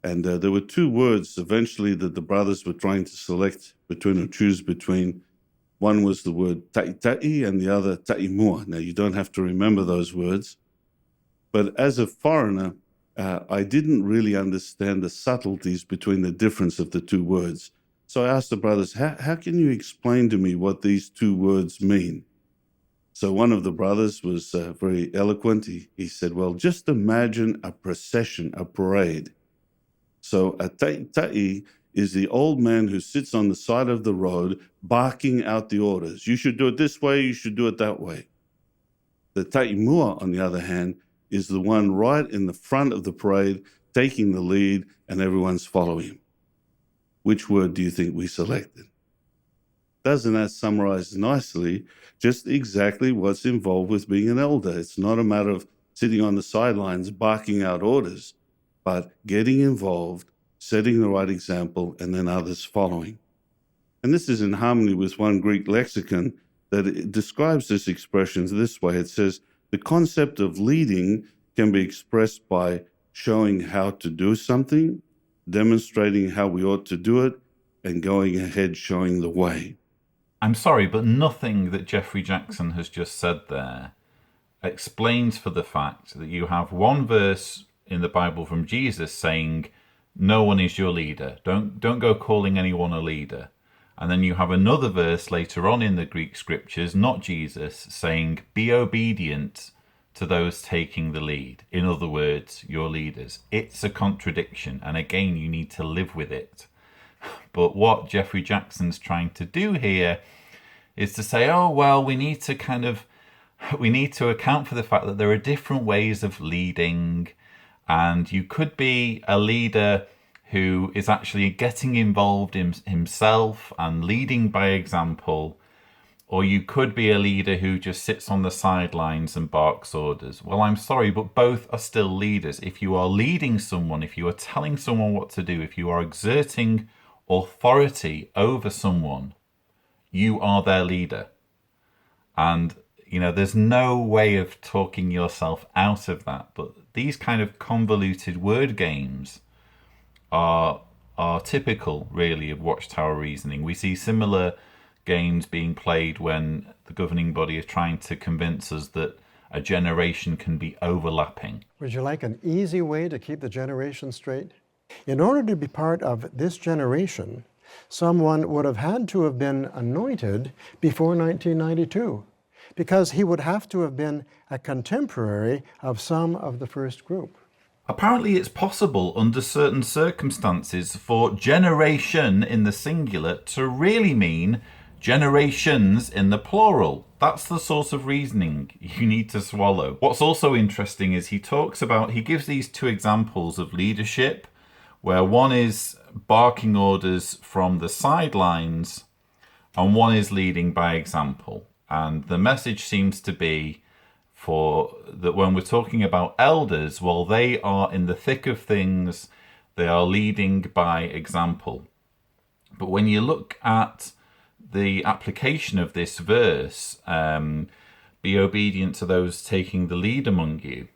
And there were two words eventually that the brothers were trying to select between or choose between. One was the word ta'i and the other ta'imua. Now, you don't have to remember those words. But as a foreigner, I didn't really understand the subtleties between the difference of the two words. So I asked the brothers, how can you explain to me what these two words mean? So one of the brothers was very eloquent. He said, well, just imagine a procession, a parade. So a ta'i is the old man who sits on the side of the road barking out the orders. You should do it this way, you should do it that way. The ta'imua, on the other hand, is the one right in the front of the parade, taking the lead, and everyone's following him. Which word do you think we selected? Doesn't that summarize nicely just exactly what's involved with being an elder? It's not a matter of sitting on the sidelines barking out orders, but getting involved, setting the right example, and then others following. And this is in harmony with one Greek lexicon that it describes this expression this way. It says, the concept of leading can be expressed by showing how to do something, demonstrating how we ought to do it, and going ahead showing the way.
I'm sorry, but nothing that Geoffrey Jackson has just said there explains for the fact that you have one verse in the Bible from Jesus saying, no one is your leader. Don't go calling anyone a leader. And then you have another verse later on in the Greek scriptures, not Jesus, saying, be obedient to those taking the lead. In other words, your leaders. It's a contradiction. And again, you need to live with it. But what Geoffrey Jackson's trying to do here is to say, oh, well, we need to account for the fact that there are different ways of leading. And you could be a leader who is actually getting involved in himself and leading by example, or you could be a leader who just sits on the sidelines and barks orders. Well, I'm sorry, but both are still leaders. If you are leading someone, if you are telling someone what to do, if you are exerting authority over someone, you are their leader. And, there's no way of talking yourself out of that. But these kind of convoluted word games are typical, really, of Watchtower reasoning. We see similar games being played when the governing body is trying to convince us that a generation can be overlapping.
Would you like an easy way to keep the generation straight? In order to be part of this generation, someone would have had to have been anointed before 1992, because he would have to have been a contemporary of some of the first group.
Apparently it's possible under certain circumstances for generation in the singular to really mean generations in the plural. That's the sort of reasoning you need to swallow. What's also interesting is he gives these two examples of leadership, where one is barking orders from the sidelines and one is leading by example. And the message seems to be that when we're talking about elders, while they are in the thick of things, they are leading by example. But when you look at the application of this verse, be obedient to those taking the lead among you,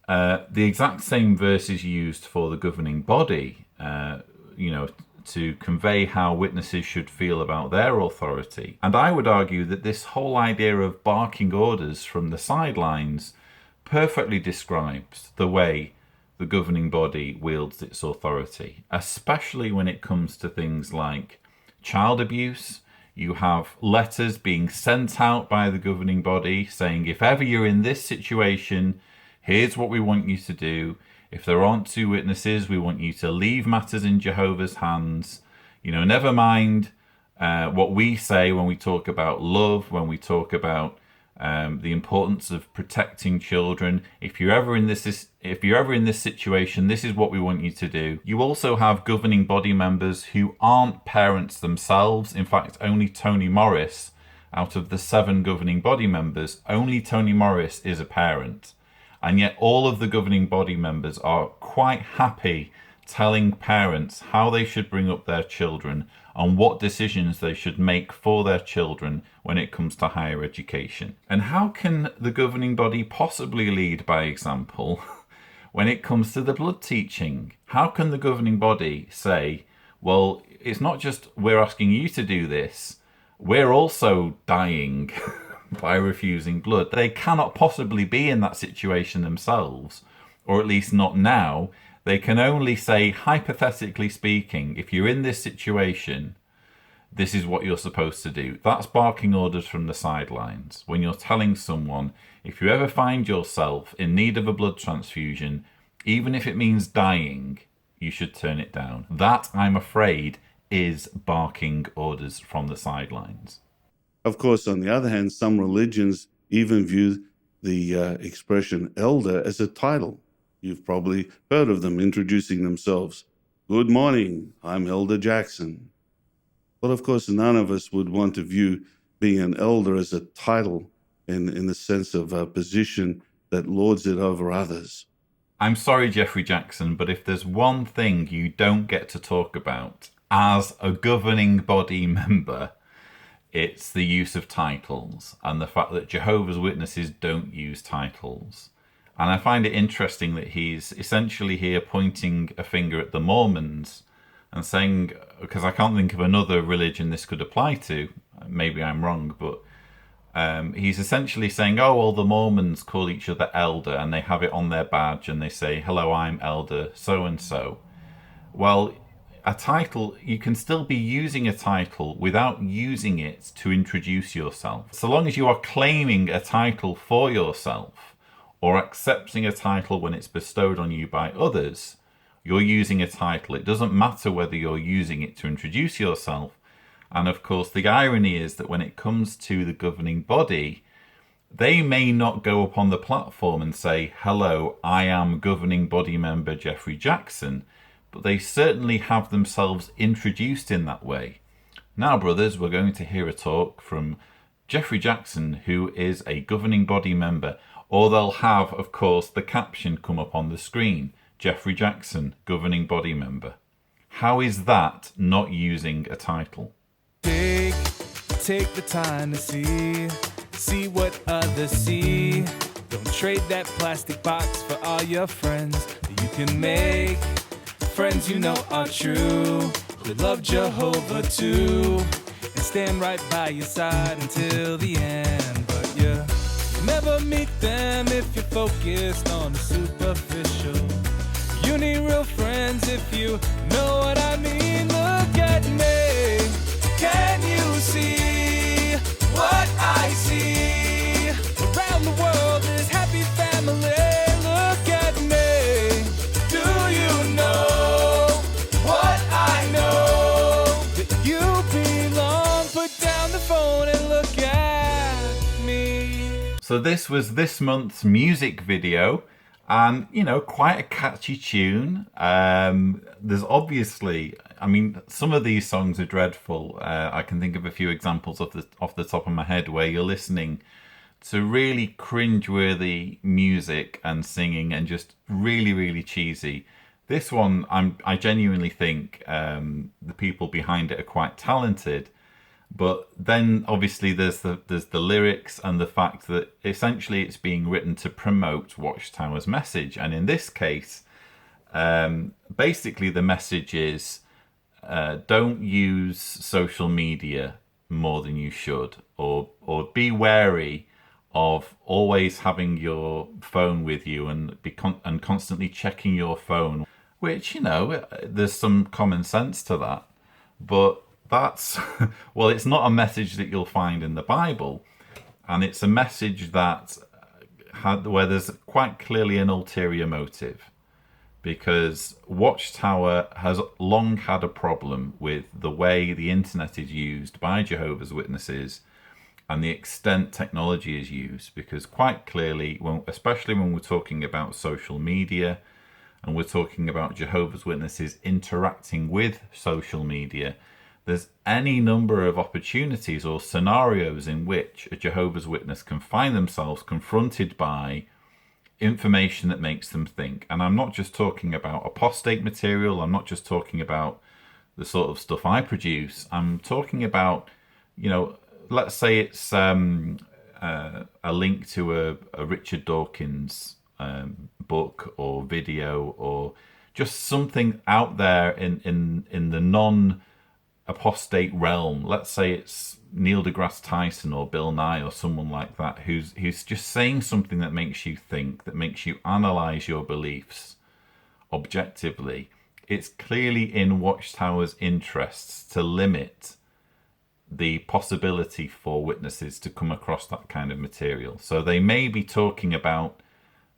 the exact same verse is used for the governing body, to convey how witnesses should feel about their authority. And I would argue that this whole idea of barking orders from the sidelines perfectly describes the way the governing body wields its authority, especially when it comes to things like child abuse. You have letters being sent out by the governing body saying, if ever you're in this situation, here's what we want you to do. If there aren't two witnesses, we want you to leave matters in Jehovah's hands. Never mind what we say when we talk about love, when we talk about the importance of protecting children. If you're ever in this situation, this is what we want you to do. You also have governing body members who aren't parents themselves. In fact, only Tony Morris, out of the 7 governing body members, only Tony Morris is a parent. And yet all of the governing body members are quite happy telling parents how they should bring up their children and what decisions they should make for their children when it comes to higher education. And how can the governing body possibly lead by example when it comes to the blood teaching? How can the governing body say, well, it's not just we're asking you to do this, we're also dying by refusing blood? They cannot possibly be in that situation themselves, or at least not now. They can only say, hypothetically speaking, if you're in this situation, this is what you're supposed to do. That's barking orders from the sidelines. When you're telling someone, if you ever find yourself in need of a blood transfusion, even if it means dying, you should turn it down. That, I'm afraid, is barking orders from the sidelines.
Of course, on the other hand, some religions even view the expression elder as a title. You've probably heard of them introducing themselves. Good morning, I'm Elder Jackson. Well, of course, none of us would want to view being an elder as a title in the sense of a position that lords it over others.
I'm sorry, Geoffrey Jackson, but if there's one thing you don't get to talk about as a governing body member, it's the use of titles and the fact that Jehovah's Witnesses don't use titles. And I find it interesting that he's essentially here pointing a finger at the Mormons and saying, because I can't think of another religion this could apply to, maybe I'm wrong, but he's essentially saying, oh, well, the Mormons call each other elder and they have it on their badge and they say, hello, I'm elder so-and-so. Well, a title, you can still be using a title without using it to introduce yourself. So long as you are claiming a title for yourself or accepting a title when it's bestowed on you by others, you're using a title. It doesn't matter whether you're using it to introduce yourself. And of course, the irony is that when it comes to the governing body, they may not go up on the platform and say, hello, I am governing body member Geoffrey Jackson, but they certainly have themselves introduced in that way. Now, brothers, we're going to hear a talk from Geoffrey Jackson, who is a governing body member, or they'll have, of course, the caption come up on the screen, Geoffrey Jackson, governing body member. How is that not using a title?
Take the time to see what others see. Don't trade that plastic box for all your friends. You can make friends you know are true, who love Jehovah too, and stand right by your side until the end. But you'll never meet them if you're focused on the superficial. You need real friends if you know what I mean. Look at me. Can you see what I see? Around the world is happy family. Look at me. Do you know what I know? That you belong. Put down the phone and look at me.
So this was this month's music video. And, you know, quite a catchy tune. There's obviously, I mean, some of these songs are dreadful. I can think of a few examples off the top of my head where you're listening to really cringeworthy music and singing and just really, really cheesy. This one, I genuinely think the people behind it are quite talented. But then obviously there's the lyrics and the fact that essentially it's being written to promote Watchtower's message. And in this case, basically the message is don't use social media more than you should, or be wary of always having your phone with you and and constantly checking your phone, which, you know, there's some common sense to that. But that's, well, it's not a message that you'll find in the Bible, and it's a message that where there's quite clearly an ulterior motive, because Watchtower has long had a problem with the way the internet is used by Jehovah's Witnesses and the extent technology is used, because quite clearly, especially when we're talking about social media and we're talking about Jehovah's Witnesses interacting with social media, there's any number of opportunities or scenarios in which a Jehovah's Witness can find themselves confronted by information that makes them think. And I'm not just talking about apostate material. I'm not just talking about the sort of stuff I produce. I'm talking about, you know, let's say it's a link to a Richard Dawkins book or video, or just something out there in the non-apostate realm. Let's say it's Neil deGrasse Tyson or Bill Nye or someone like that who's just saying something that makes you think, that makes you analyze your beliefs objectively. It's clearly in Watchtower's interests to limit the possibility for witnesses to come across that kind of material. So they may be talking about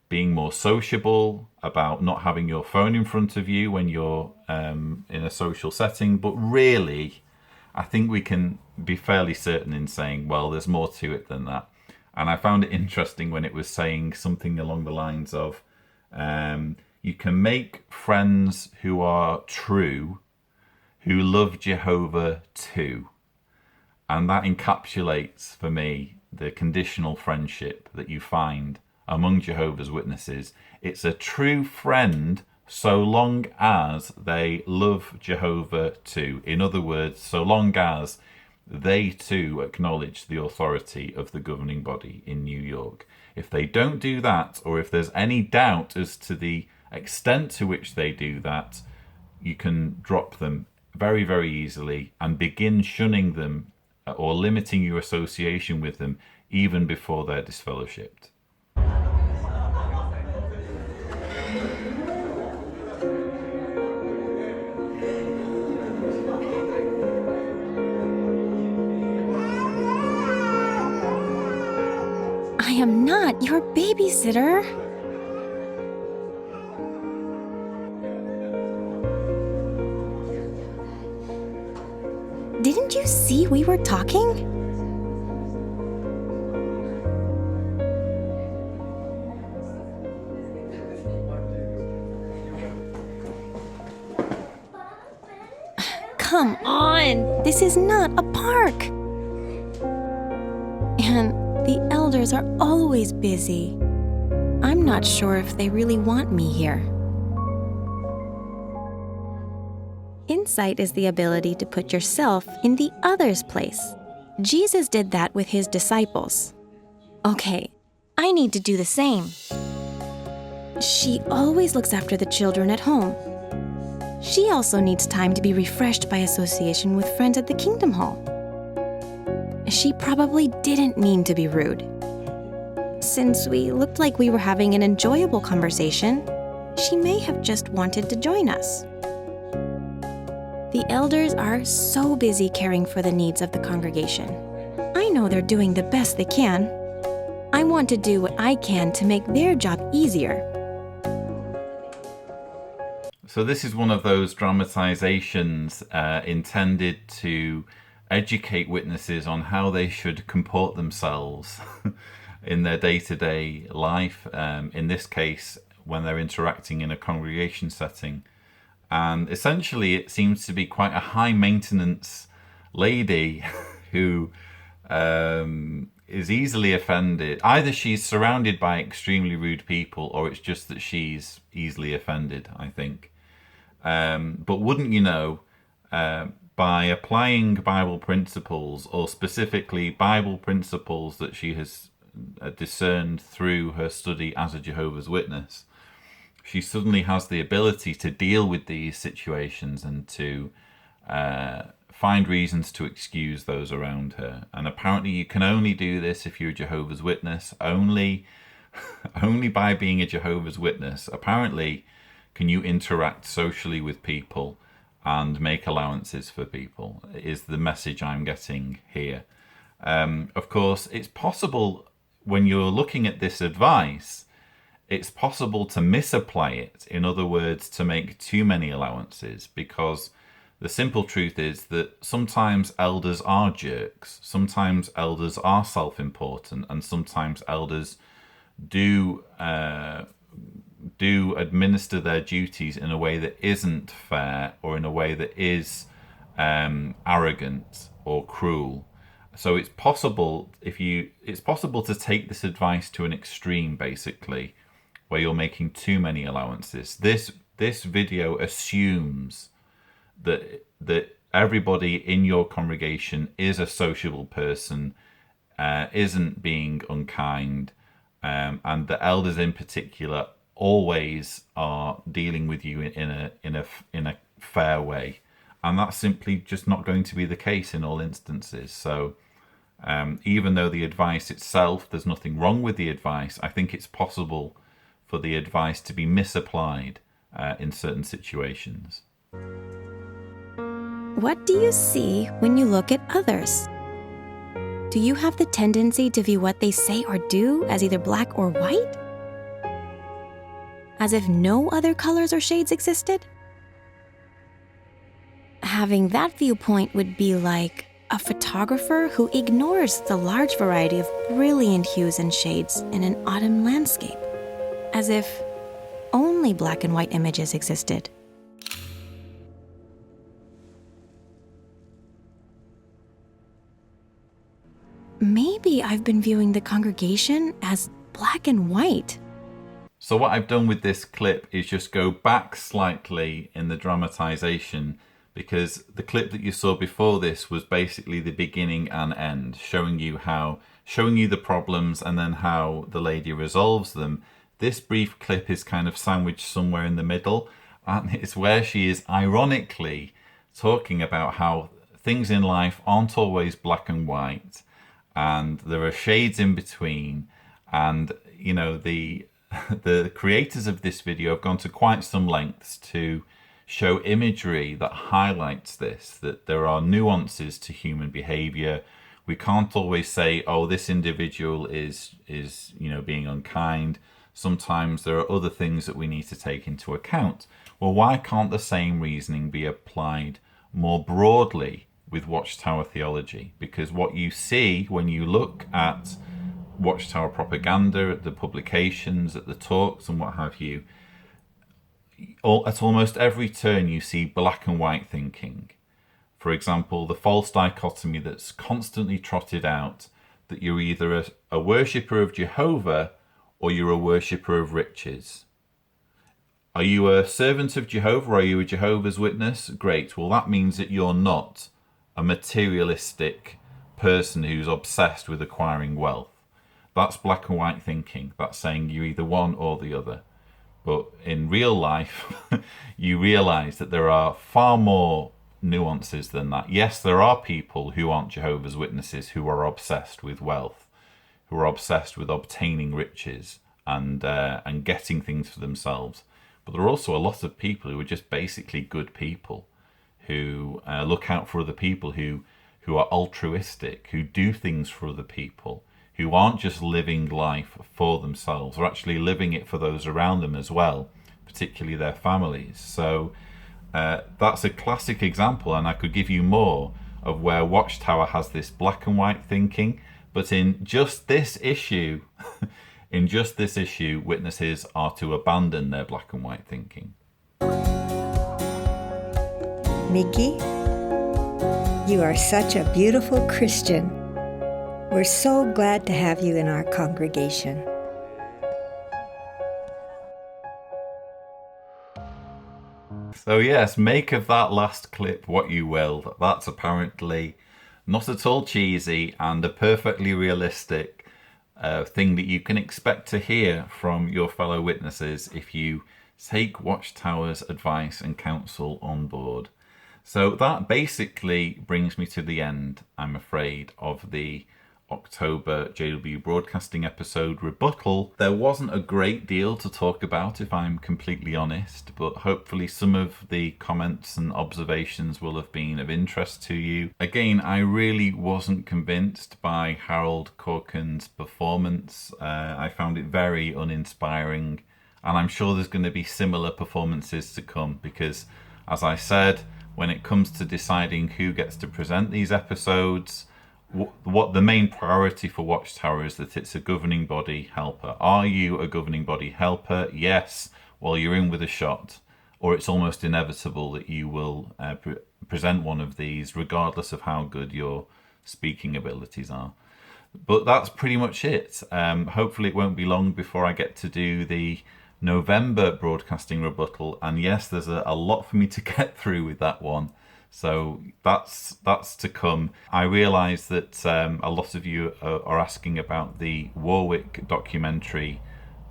being more sociable, about not having your phone in front of you when you're in a social setting, but really, I think we can be fairly certain in saying, well, there's more to it than that. And I found it interesting when it was saying something along the lines of, you can make friends who are true, who love Jehovah too. And that encapsulates for me the conditional friendship that you find among Jehovah's Witnesses. It's a true friend so long as they love Jehovah too. In other words, so long as they too acknowledge the authority of the governing body in New York. If they don't do that, or if there's any doubt as to the extent to which they do that, you can drop them very, very easily and begin shunning them or limiting your association with them even before they're disfellowshipped.
I am not your babysitter. Didn't you see we were talking? Come on, this is not a park. And the elders are always busy. I'm not sure if they really want me here. Insight is the ability to put yourself in the other's place. Jesus did that with his disciples. Okay, I need to do the same. She always looks after the children at home. She also needs time to be refreshed by association with friends at the Kingdom Hall. She probably didn't mean to be rude. Since we looked like we were having an enjoyable conversation, she may have just wanted to join us. The elders are so busy caring for the needs of the congregation. I know they're doing the best they can. I want to do what I can to make their job easier.
So this is one of those dramatizations intended to educate witnesses on how they should comport themselves in their day-to-day life, in this case when they're interacting in a congregation setting. And essentially it seems to be quite a high maintenance lady who is easily offended. Either she's surrounded by extremely rude people, or it's just that she's easily offended, I think. But wouldn't you know, by applying Bible principles, or specifically Bible principles that she has discerned through her study as a Jehovah's Witness, she suddenly has the ability to deal with these situations and to find reasons to excuse those around her. And apparently you can only do this if you're a Jehovah's Witness. Only by being a Jehovah's Witness, apparently, can you interact socially with people and make allowances for people, is the message I'm getting here. Of course, it's possible when you're looking at this advice, it's possible to misapply it. In other words, to make too many allowances, because the simple truth is that sometimes elders are jerks, sometimes elders are self-important, and sometimes elders do administer their duties in a way that isn't fair, or in a way that is arrogant or cruel. So it's possible to take this advice to an extreme, basically, where you're making too many allowances. This video assumes that everybody in your congregation is a sociable person, isn't being unkind, and the elders in particular always are dealing with you in a fair way, and that's simply just not going to be the case in all instances. So even though the advice itself, there's nothing wrong with the advice, I think it's possible for the advice to be misapplied in certain situations.
What do you see when you look at others? Do you have the tendency to view what they say or do as either black or white? As if no other colors or shades existed? Having that viewpoint would be like a photographer who ignores the large variety of brilliant hues and shades in an autumn landscape, as if only black and white images existed. I've been viewing the congregation as black and white.
So what I've done with this clip is just go back slightly in the dramatization, because the clip that you saw before this was basically the beginning and end, showing you the problems and then how the lady resolves them. This brief clip is kind of sandwiched somewhere in the middle, and it's where she is ironically talking about how things in life aren't always black and white, and there are shades in between. And you know, the creators of this video have gone to quite some lengths to show imagery that highlights this, that there are nuances to human behavior. We can't always say, oh, this individual is being unkind. Sometimes there are other things that we need to take into account. Well, why can't the same reasoning be applied more broadly with Watchtower theology? Because what you see when you look at Watchtower propaganda, at the publications, at the talks and what have you, at almost every turn you see black and white thinking. For example, the false dichotomy that's constantly trotted out, that you're either a worshipper of Jehovah or you're a worshipper of riches. Are you a servant of Jehovah? Are you a Jehovah's Witness? Great. Well, that means that you're not a materialistic person who's obsessed with acquiring wealth. That's black and white thinking. That's saying you're either one or the other. But in real life, you realize that there are far more nuances than that. Yes, there are people who aren't Jehovah's Witnesses who are obsessed with wealth, who are obsessed with obtaining riches and getting things for themselves. But there are also a lot of people who are just basically good people, who look out for other people, who are altruistic, who do things for other people, who aren't just living life for themselves, they're actually living it for those around them as well, particularly their families. So that's a classic example, and I could give you more of where Watchtower has this black and white thinking, but in just this issue, witnesses are to abandon their black and white thinking.
Mickey, you are such a beautiful Christian. We're so glad to have you in our congregation.
So yes, make of that last clip what you will. That's apparently not at all cheesy and a perfectly realistic thing that you can expect to hear from your fellow witnesses if you take Watchtower's advice and counsel on board. So that basically brings me to the end, I'm afraid, of the October JW Broadcasting episode rebuttal. There wasn't a great deal to talk about, if I'm completely honest, but hopefully some of the comments and observations will have been of interest to you. Again, I really wasn't convinced by Harold Corkern's performance. I found it very uninspiring, and I'm sure there's going to be similar performances to come because, as I said, when it comes to deciding who gets to present these episodes, what the main priority for Watchtower is that it's a governing body helper. Are you a governing body helper? Yes, well, you're in with a shot, or it's almost inevitable that you will present one of these regardless of how good your speaking abilities are. But that's pretty much it. Hopefully it won't be long before I get to do the November broadcasting rebuttal, and yes, there's a lot for me to get through with that one. So that's to come. I realise that a lot of you are asking about the Warwick documentary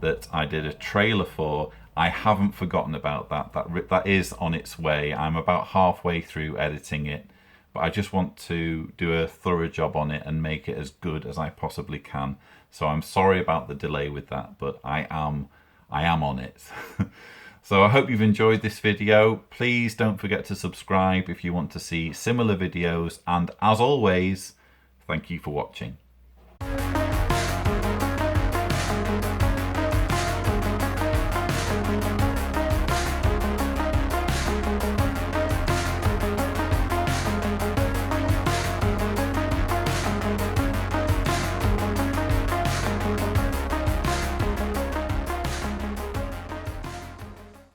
that I did a trailer for. I haven't forgotten about that. That is on its way. I'm about halfway through editing it, but I just want to do a thorough job on it and make it as good as I possibly can. So I'm sorry about the delay with that, but I am on it. So I hope you've enjoyed this video. Please don't forget to subscribe if you want to see similar videos. And as always, thank you for watching.